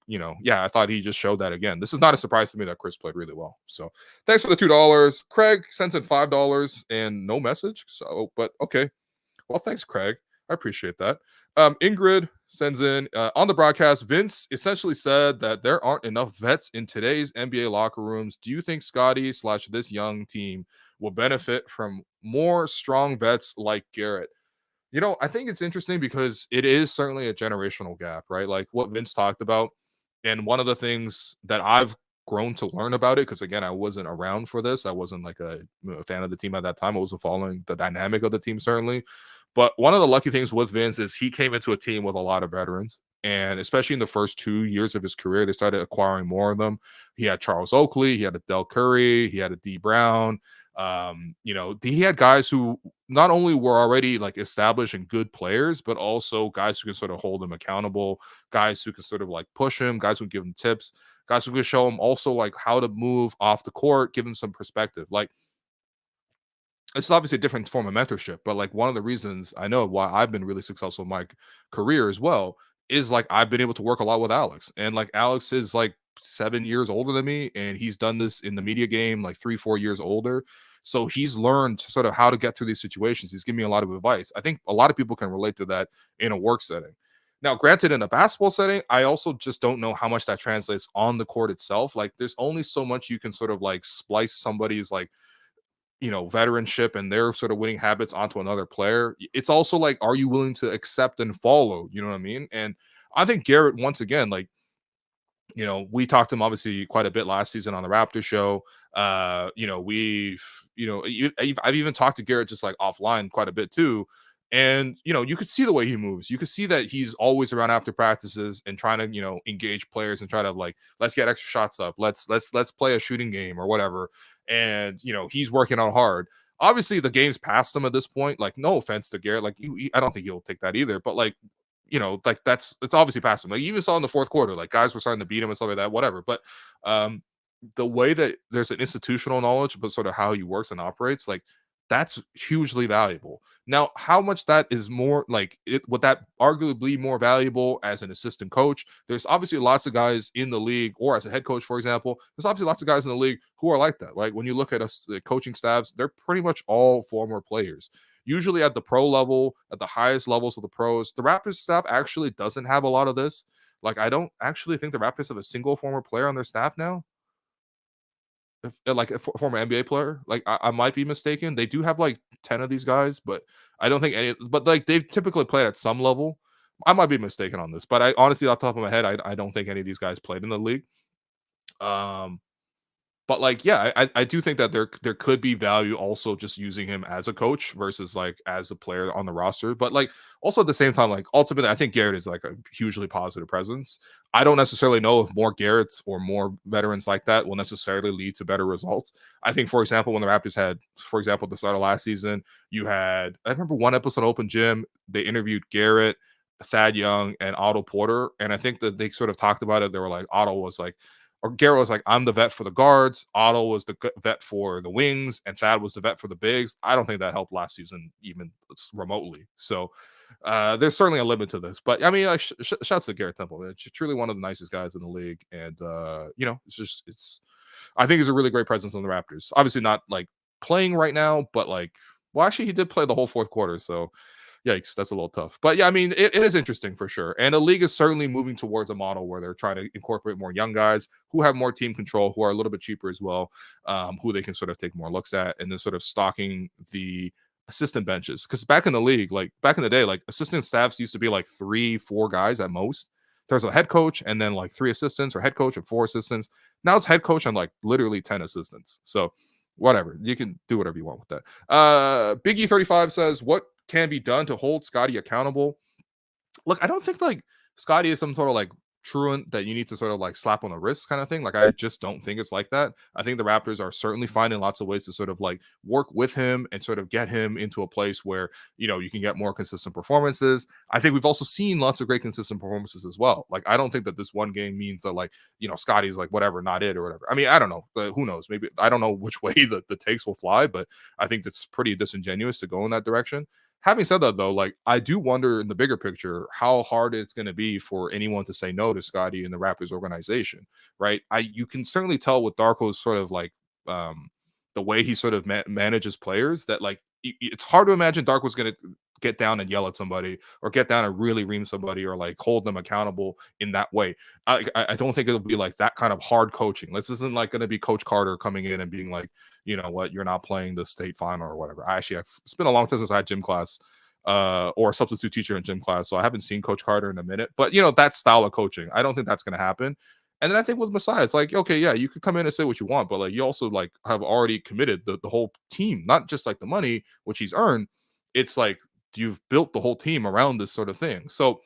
Speaker 1: I thought he just showed that again. This is not a surprise to me that Chris played really well. So thanks for the $2. Craig sends in $5 and no message. So, but okay. Well, thanks, Craig. I appreciate that. Ingrid sends in on the broadcast, Vince essentially said that there aren't enough vets in today's NBA locker rooms. Do you think Scottie / this young team will benefit from more strong vets like Garrett? I think it's interesting because it is certainly a generational gap, right? Like what Vince talked about. And one of the things that I've grown to learn about it, because again, I wasn't around for this. I wasn't like a fan of the team at that time. I wasn't following the dynamic of the team, certainly. But one of the lucky things with Vince is he came into a team with a lot of veterans. And especially in the first 2 years of his career, they started acquiring more of them. He had Charles Oakley, he had a Del Curry, he had a D Brown. He had guys who not only were already like established and good players, but also guys who can sort of hold him accountable, guys who can sort of like push him, guys who give him tips, guys who can show him also like how to move off the court, give him some perspective. Like it's obviously a different form of mentorship, but like one of the reasons I know why I've been really successful in my career as well is like I've been able to work a lot with Alex, and like Alex is like 7 years older than me, and he's done this in the media game like 3-4 years older. So he's learned sort of how to get through these situations. He's giving me a lot of advice. I think a lot of people can relate to that in a work setting. Now, granted, in a basketball setting, I also just don't know how much that translates on the court itself. Like, there's only so much you can sort of like splice somebody's like veteranship and their sort of winning habits onto another player. It's also like, are you willing to accept and follow? You know what I mean? And I think Garrett, once again, like, we talked to him obviously quite a bit last season on the Raptors show. I've even talked to Garrett just like offline quite a bit too. And, you could see the way he moves. You could see that he's always around after practices and trying to, engage players and try to like, let's get extra shots up. Let's play a shooting game or whatever. And, he's working out hard. Obviously the game's past him at this point. Like, no offense to Garrett. Like I don't think he'll take that either, but like, like it's obviously past him. Like you even saw in the fourth quarter, like guys were starting to beat him and stuff like that, whatever. But the way that there's an institutional knowledge, but sort of how he works and operates, like that's hugely valuable. Now, how much that is more like it would that arguably more valuable as an assistant coach? There's obviously lots of guys in the league, or as a head coach, for example, there's obviously lots of guys in the league who are like that. Like when you look at us, the coaching staffs, they're pretty much all former players. Usually at the pro level, at the highest levels of the pros, the Raptors staff actually doesn't have a lot of this. Like, I don't actually think the Raptors have a single former player on their staff now. Like a former NBA player. Like, I might be mistaken. They do have like 10 of these guys, but I don't think any. But like they've typically played at some level. I might be mistaken on this, but I honestly, off the top of my head, I don't think any of these guys played in the league. Um, but like, yeah, I do think that there could be value also just using him as a coach versus like as a player on the roster. But like also at the same time, like ultimately, I think Garrett is like a hugely positive presence. I don't necessarily know if more Garretts or more veterans like that will necessarily lead to better results. I think, for example, when the Raptors had, for example, at the start of last season, you had, I remember one episode of Open Gym, they interviewed Garrett, Thad Young, and Otto Porter. And I think that they sort of talked about it. They were like, Otto was like, or Gerald was like, I'm the vet for the guards. Otto was the vet for the wings, and Thad was the vet for the bigs. I don't think that helped last season even remotely. So there's certainly a limit to this. But I mean, like, shouts to Garrett Temple. Man. It's truly one of the nicest guys in the league, and I think he's a really great presence on the Raptors. Obviously, not like playing right now, but like, well, actually, he did play the whole fourth quarter, so. Yikes, that's a little tough. But yeah, I mean, it is interesting for sure. And the league is certainly moving towards a model where they're trying to incorporate more young guys who have more team control, who are a little bit cheaper as well, who they can sort of take more looks at, and then sort of stocking the assistant benches. Because back in the league, like back in the day, like assistant staffs used to be like 3-4 guys at most. There's a head coach and then like 3 assistants, or head coach and 4 assistants. Now it's head coach and like literally 10 assistants. So whatever, you can do whatever you want with that. Biggie 35 says, what can be done to hold Scottie accountable? Look, I don't think like Scottie is some sort of like truant that you need to sort of like slap on the wrist kind of thing. Like, I just don't think it's like that. I think the Raptors are certainly finding lots of ways to sort of like work with him and sort of get him into a place where, you know, you can get more consistent performances. I think we've also seen lots of great consistent performances as well. Like, I don't think that this one game means that like, you know, Scottie's like whatever, not it or whatever. I mean, I don't know, but who knows? Maybe, I don't know which way the takes will fly, but I think that's pretty disingenuous to go in that direction. Having said that, though, like, I do wonder in the bigger picture how hard it's going to be for anyone to say no to Scottie in the Raptors organization, right? You can certainly tell with Darko's sort of like the way he sort of manages players that like it's hard to imagine Darko's going to get down and yell at somebody or get down and really ream somebody or like hold them accountable in that way. I don't think it'll be like that kind of hard coaching. This isn't like going to be Coach Carter coming in and being like, you know what, you're not playing the state final or whatever. It's been a long time since I had gym class or a substitute teacher in gym class, so I haven't seen Coach Carter in a minute. But you know, that style of coaching, I don't think that's going to happen. And then I think with Masai, it's like, okay, yeah, you could come in and say what you want, but like you also like have already committed the whole team, not just like the money which he's earned. It's like you've built the whole team around this sort of thing. So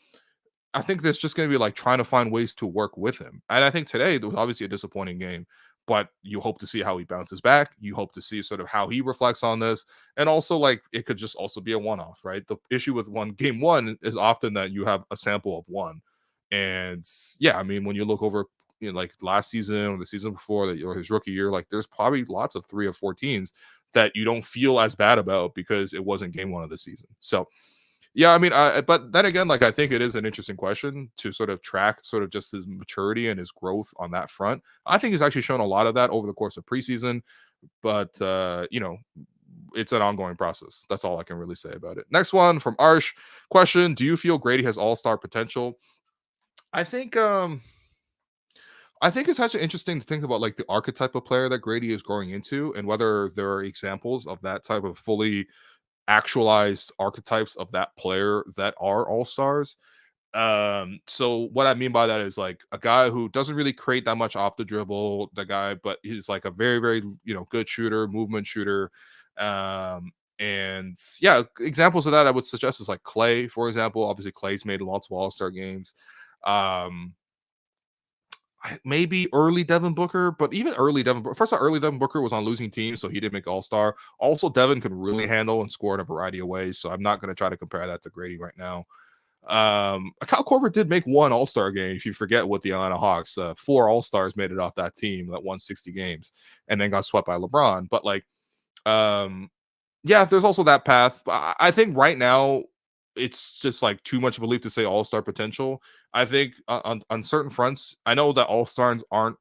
Speaker 1: I think there's just going to be like trying to find ways to work with him. And I think today there was obviously a disappointing game, but you hope to see how he bounces back. You hope to see sort of how he reflects on this. And also like it could just also be a one-off, right? The issue with game one is often that you have a sample of one. And yeah, I mean, when you look over, you know, like last season or the season before that, or his rookie year, like there's probably lots of 3 or 4 teams that you don't feel as bad about because it wasn't game one of the season. So yeah, I mean, but then again, like I think it is an interesting question to sort of track sort of just his maturity and his growth on that front. I think he's actually shown a lot of that over the course of preseason, but you know, it's an ongoing process. That's all I can really say about it. Next one from Arsh. Question: do you feel Grady has all-star potential? I think it's actually interesting to think about like the archetype of player that Grady is growing into and whether there are examples of that type of fully actualized archetypes of that player that are all-stars. So what I mean by that is like a guy who doesn't really create that much off the dribble, but he's like a very, very, you know, good shooter, movement shooter. And yeah, examples of that I would suggest is like Clay, for example. Obviously, Clay's made multiple all-star games. Maybe early Devin Booker, but even early Devin Booker. First of all, early Devin Booker was on losing teams, so he didn't make All-Star. Also, Devin can really handle and score in a variety of ways, so I'm not going to try to compare that to Grady right now. Kyle Korver did make 1 All-Star game, if you forget with the Atlanta Hawks. 4 All-Stars made it off that team that won 60 games and then got swept by LeBron. But like, yeah, there's also that path. I think right now, it's just like too much of a leap to say all-star potential. I think on certain fronts, I know that all-stars aren't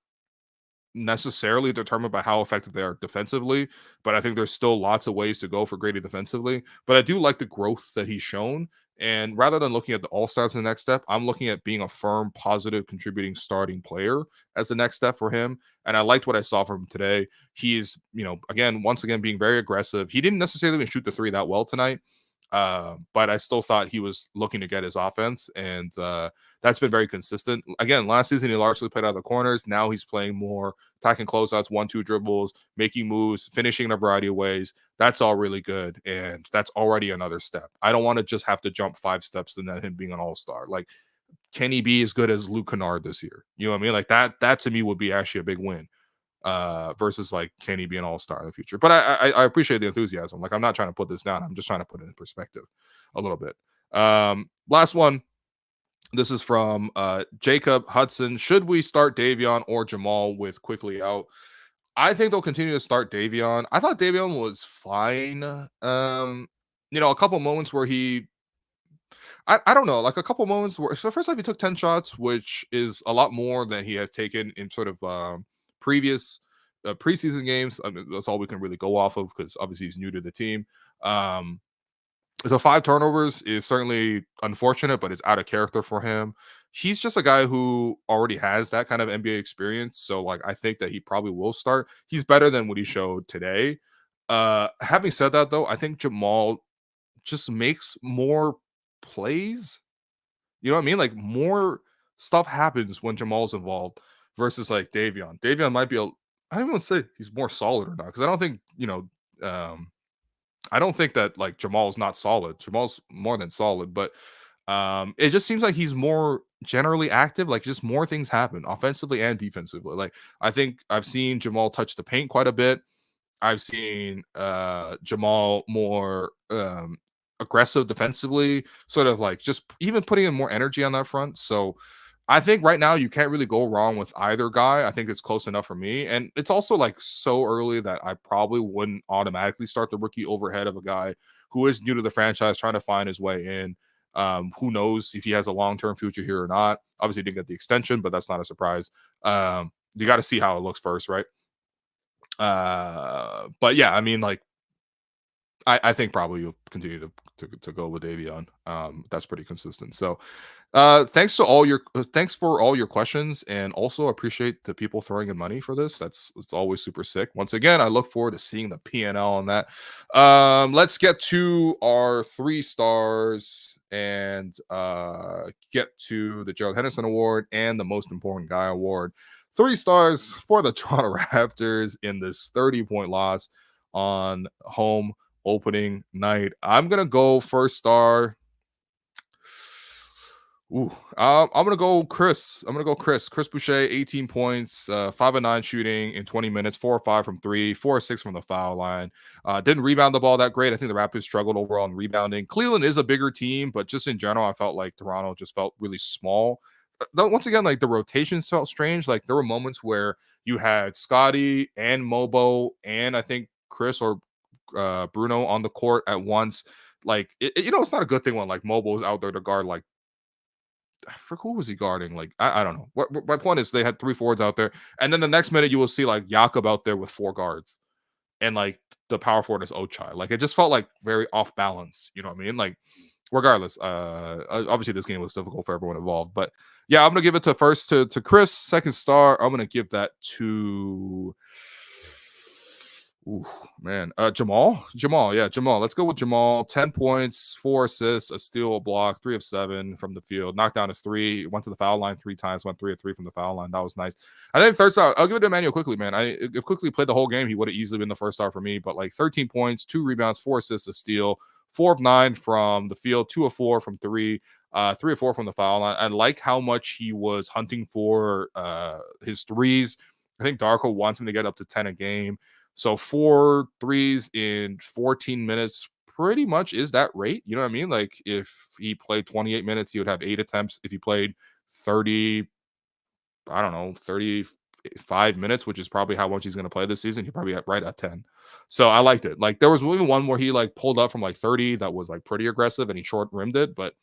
Speaker 1: necessarily determined by how effective they are defensively, but I think there's still lots of ways to go for Grady defensively. But I do like the growth that he's shown, And rather than looking at the All-Star as the next step, I'm looking at being a firm, positive, contributing starting player as the next step for him. And I liked what I saw from him today. He is, once again, being very aggressive. He didn't necessarily even shoot the three that well tonight. But I still thought he was looking to get his offense, and that's been very consistent. Again, last season he largely played out of the corners. Now he's playing more attacking closeouts, 1-2 dribbles, making moves, finishing in a variety of ways. That's all really good, and that's already another step. I don't want to just have to jump 5 steps and then him being an all-star. Like, can he be as good as Luke Kennard this year? You know what I mean? Like that to me would be actually a big win. Versus like, can he be an all-star in the future? But I appreciate the enthusiasm. Like, I'm not trying to put this down. I'm just trying to put it in perspective a little bit. Last one. This is from Jacob Hudson. Should we start Davion or Jamal with Quickley out? I think they'll continue to start Davion. I thought Davion was fine. A couple moments where I don't know, like a couple moments where, so first off, he took 10 shots, which is a lot more than he has taken in sort of previous preseason games. I mean, that's all we can really go off of because obviously he's new to the team. So 5 turnovers is certainly unfortunate, but it's out of character for him. He's just a guy who already has that kind of NBA experience. So like, I think that he probably will start. He's better than what he showed today. Having said that though, I think Jamal just makes more plays. You know what I mean? Like, more stuff happens when Jamal's involved versus like Davion. Davion might be I don't even want to say he's more solid or not, because I don't think, I don't think that like Jamal's not solid. Jamal's more than solid, but it just seems like he's more generally active. Like, just more things happen offensively and defensively. Like, I think I've seen Jamal touch the paint quite a bit. I've seen Jamal more aggressive defensively, sort of like just even putting in more energy on that front. So I think right now you can't really go wrong with either guy. I think it's close enough for me. And it's also like so early that I probably wouldn't automatically start the rookie overhead of a guy who is new to the franchise, trying to find his way in. Who knows if he has a long-term future here or not. Obviously didn't get the extension, but that's not a surprise. You got to see how it looks first, right? But yeah, I mean, like, I think probably you'll continue to go with Davion. That's pretty consistent. So thanks for all your questions, and also appreciate the people throwing in money for this. It's always super sick. Once again, I look forward to seeing the P&L on that. Let's get to our 3 stars and get to the Gerald Henderson Award and the Most Important Guy Award. 3 stars for the Toronto Raptors in this 30-point loss on home opening night. I'm gonna go first star. I'm gonna go Chris. Chris Boucher, 18 points, 5-9 shooting in 20 minutes, 4-5 from 3, 4-6 from the foul line. Didn't rebound the ball that great. I think the Raptors struggled overall in rebounding. Cleveland is a bigger team, but just in general, I felt like Toronto just felt really small. Once again, like, the rotations felt strange. Like, there were moments where you had Scottie and Mobo and I think Chris or Bruno on the court at once. Like, it's not a good thing when like Mobo's out there to guard, like, for who was he guarding? Like, I don't know. My point is, they had 3 forwards out there, and then the next minute you will see like Jakob out there with 4 guards, and like the power forward is Ochai. Like, it just felt like very off balance. You know what I mean? Like, regardless, obviously this game was difficult for everyone involved, but yeah, I'm gonna give it to Chris. Second star, I'm gonna give that to Jamal. Let's go with Jamal. 10 points, 4 assists, a steal, a block, 3 of 7 from the field. Knocked down his 3. Went to the foul line 3 times. Went 3 of 3 from the foul line. That was nice. I think third star, I'll give it to Immanuel Quickley, man. If Quickley played the whole game, he would have easily been the first star for me. But like 13 points, 2 rebounds, 4 assists, a steal, 4 of 9 from the field, 2 of 4 from 3. 3 of 4 from the foul line. I like how much he was hunting for his threes. I think Darko wants him to get up to 10 a game. So 4 threes in 14 minutes pretty much is that rate. You know what I mean? Like, if he played 28 minutes, he would have 8 attempts. If he played 35 minutes, which is probably how much he's going to play this season, he'd probably be right at 10. So I liked it. Like, there was even one where he like pulled up from like 30 that was like pretty aggressive, and he short rimmed it, but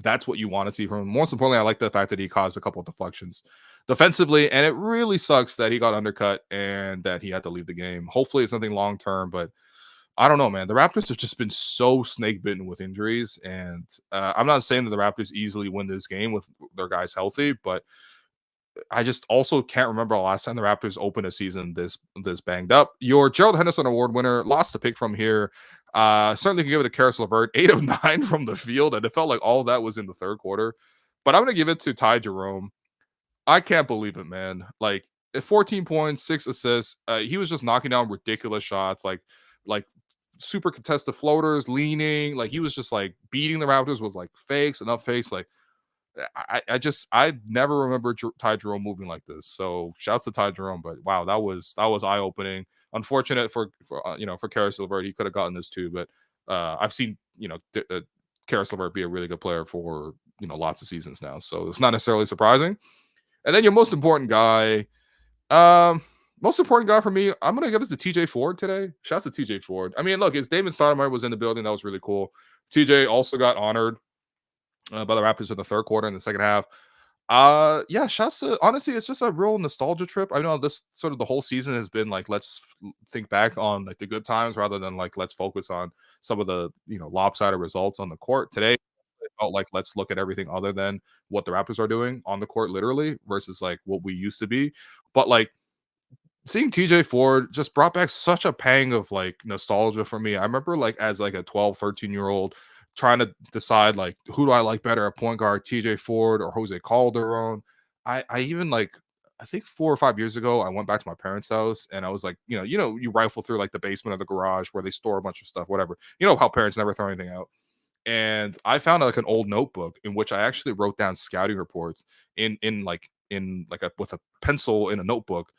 Speaker 1: that's what you want to see from him. Most importantly, I like the fact that he caused a couple of deflections defensively, and it really sucks that he got undercut and that he had to leave the game. Hopefully it's nothing long-term, but I don't know, man. The Raptors have just been so snake bitten with injuries, and I'm not saying that the Raptors easily win this game with their guys healthy, but I just also can't remember the last time the Raptors opened a season this banged up. Your Gerald Henderson Award winner lost a pick from here. Certainly can give it to Karis LeVert, 8 of 9 from the field, and it felt like all of that was in the third quarter. But I'm gonna give it to Ty Jerome. I can't believe it, man. Like 14 points, 6 assists. He was just knocking down ridiculous shots, like super contested floaters, leaning. Like he was just like beating the Raptors with like fakes, enough fakes. Like I never remember Ty Jerome moving like this. So shouts to Ty Jerome, but wow, that was eye opening. Unfortunate for Karis LeVert, he could have gotten this too, but I've seen Karis LeVert be a really good player for lots of seasons now, so it's not necessarily surprising. And then your most important guy for me, I'm gonna give it to TJ Ford today. Shouts to TJ Ford. I mean, look, it's David Stoudemire was in the building. That was really cool. TJ also got honored by the Raptors in the third quarter and the second half. Yeah, shouts to, honestly, it's just a real nostalgia trip. I know this sort of the whole season has been like, let's think back on like the good times rather than like let's focus on some of the lopsided results on the court. Today it felt like let's look at everything other than what the Raptors are doing on the court, literally, versus like what we used to be. But like seeing TJ Ford just brought back such a pang of like nostalgia for me. I remember like as like a 12, 13-year-old trying to decide like who do I like better at point guard, TJ Ford or Jose Calderon. I even like I think 4 or 5 years ago, I went back to my parents' house and I was like, you rifle through like the basement of the garage where they store a bunch of stuff, whatever. You know how parents never throw anything out. And I found like an old notebook in which I actually wrote down scouting reports in with a pencil in a notebook.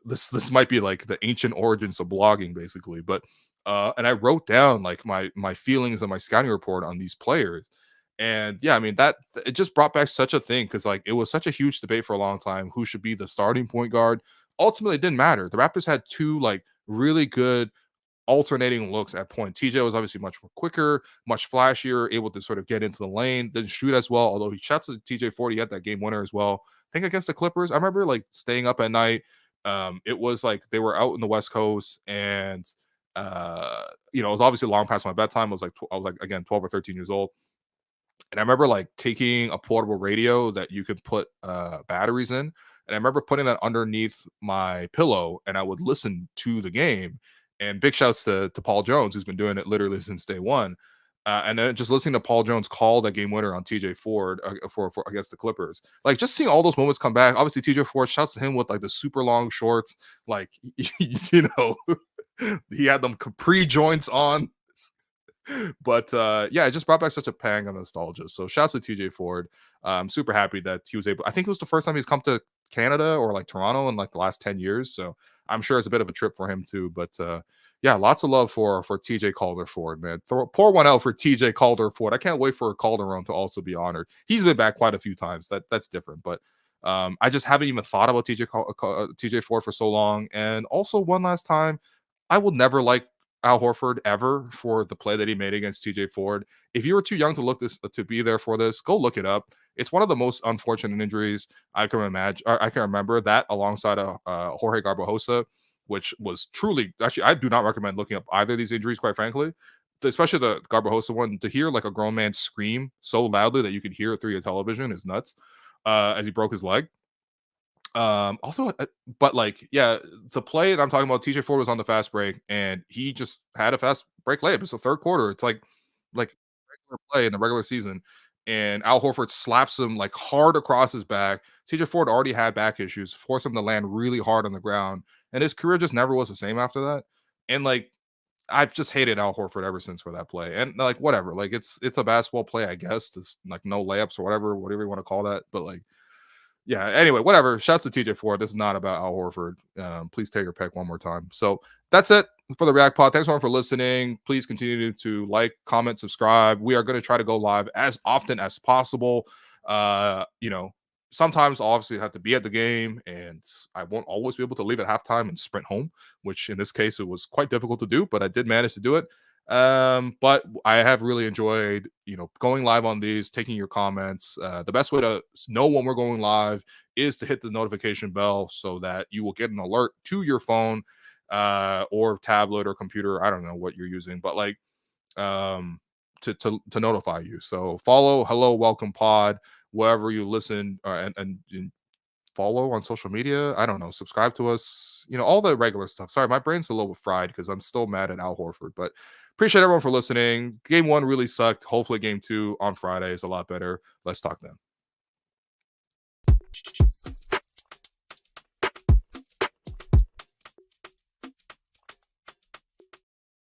Speaker 1: This might be like the ancient origins of blogging, basically, but and I wrote down like my feelings on my scouting report on these players. And yeah, I mean that it just brought back such a thing because like it was such a huge debate for a long time who should be the starting point guard. Ultimately, it didn't matter. The Raptors had two like really good alternating looks at point. TJ was obviously much more quicker, much flashier, able to sort of get into the lane, didn't shoot as well, although he shot to TJ 40, he had that game winner as well. I think against the Clippers, I remember like staying up at night. It was like they were out in the West Coast and it was obviously long past my bedtime. I was like again 12 or 13 years old. And I remember like taking a portable radio that you could put batteries in. And I remember putting that underneath my pillow and I would listen to the game. And big shouts to Paul Jones, who's been doing it literally since day one. And then just listening to Paul Jones call that game winner on TJ Ford for against the Clippers. Like just seeing all those moments come back. Obviously, TJ Ford, shouts to him with like the super long shorts. Like, he had them capri joints on. But yeah, it just brought back such a pang of nostalgia. So shouts to TJ Ford. I'm super happy that he was able. I think it was the first time he's come to Canada or like Toronto in like the last 10 years. So I'm sure it's a bit of a trip for him too. But yeah, lots of love for TJ Calder Ford, man. Pour one out for TJ Calder Ford. I can't wait for Calderon to also be honored. He's been back quite a few times. That's different. But I just haven't even thought about TJ Ford for so long. And also one last time, I will never like Al Horford ever for the play that he made against TJ Ford. If you were too young to be there for this, go look it up. It's one of the most unfortunate injuries I can imagine. I can remember that alongside Jorge Garbajosa, which was truly actually. I do not recommend looking up either of these injuries, quite frankly. Especially the Garbajosa one. To hear like a grown man scream so loudly that you could hear it through your television is nuts. As he broke his leg. But like, yeah, the play that I'm talking about, TJ Ford was on the fast break and he just had a fast break layup. It's the third quarter. It's like regular play in the regular season. And Al Horford slaps him like hard across his back. TJ Ford already had back issues, forced him to land really hard on the ground. And his career just never was the same after that. And like, I've just hated Al Horford ever since for that play. And like, whatever, like it's a basketball play, I guess. It's like no layups or whatever you want to call that. But like, yeah, anyway, whatever. Shouts to TJ Ford. This is not about Al Horford. Please take your pick one more time. So that's it for the React Pod. Thanks everyone for listening. Please continue to like, comment, subscribe. We are going to try to go live as often as possible. Sometimes I'll obviously have to be at the game and I won't always be able to leave at halftime and sprint home, which in this case, it was quite difficult to do, but I did manage to do it. But I have really enjoyed, going live on these, taking your comments. The best way to know when we're going live is to hit the notification bell so that you will get an alert to your phone. or tablet or computer. I don't know what you're using, but like to notify you. So follow Hello Welcome Pod wherever you listen, and follow on social media. I don't know, subscribe to us, all the regular stuff. Sorry, my brain's a little fried because I'm still mad at Al Horford, but appreciate everyone for listening. Game 1 really sucked. Hopefully game 2 on Friday is a lot better. Let's talk then.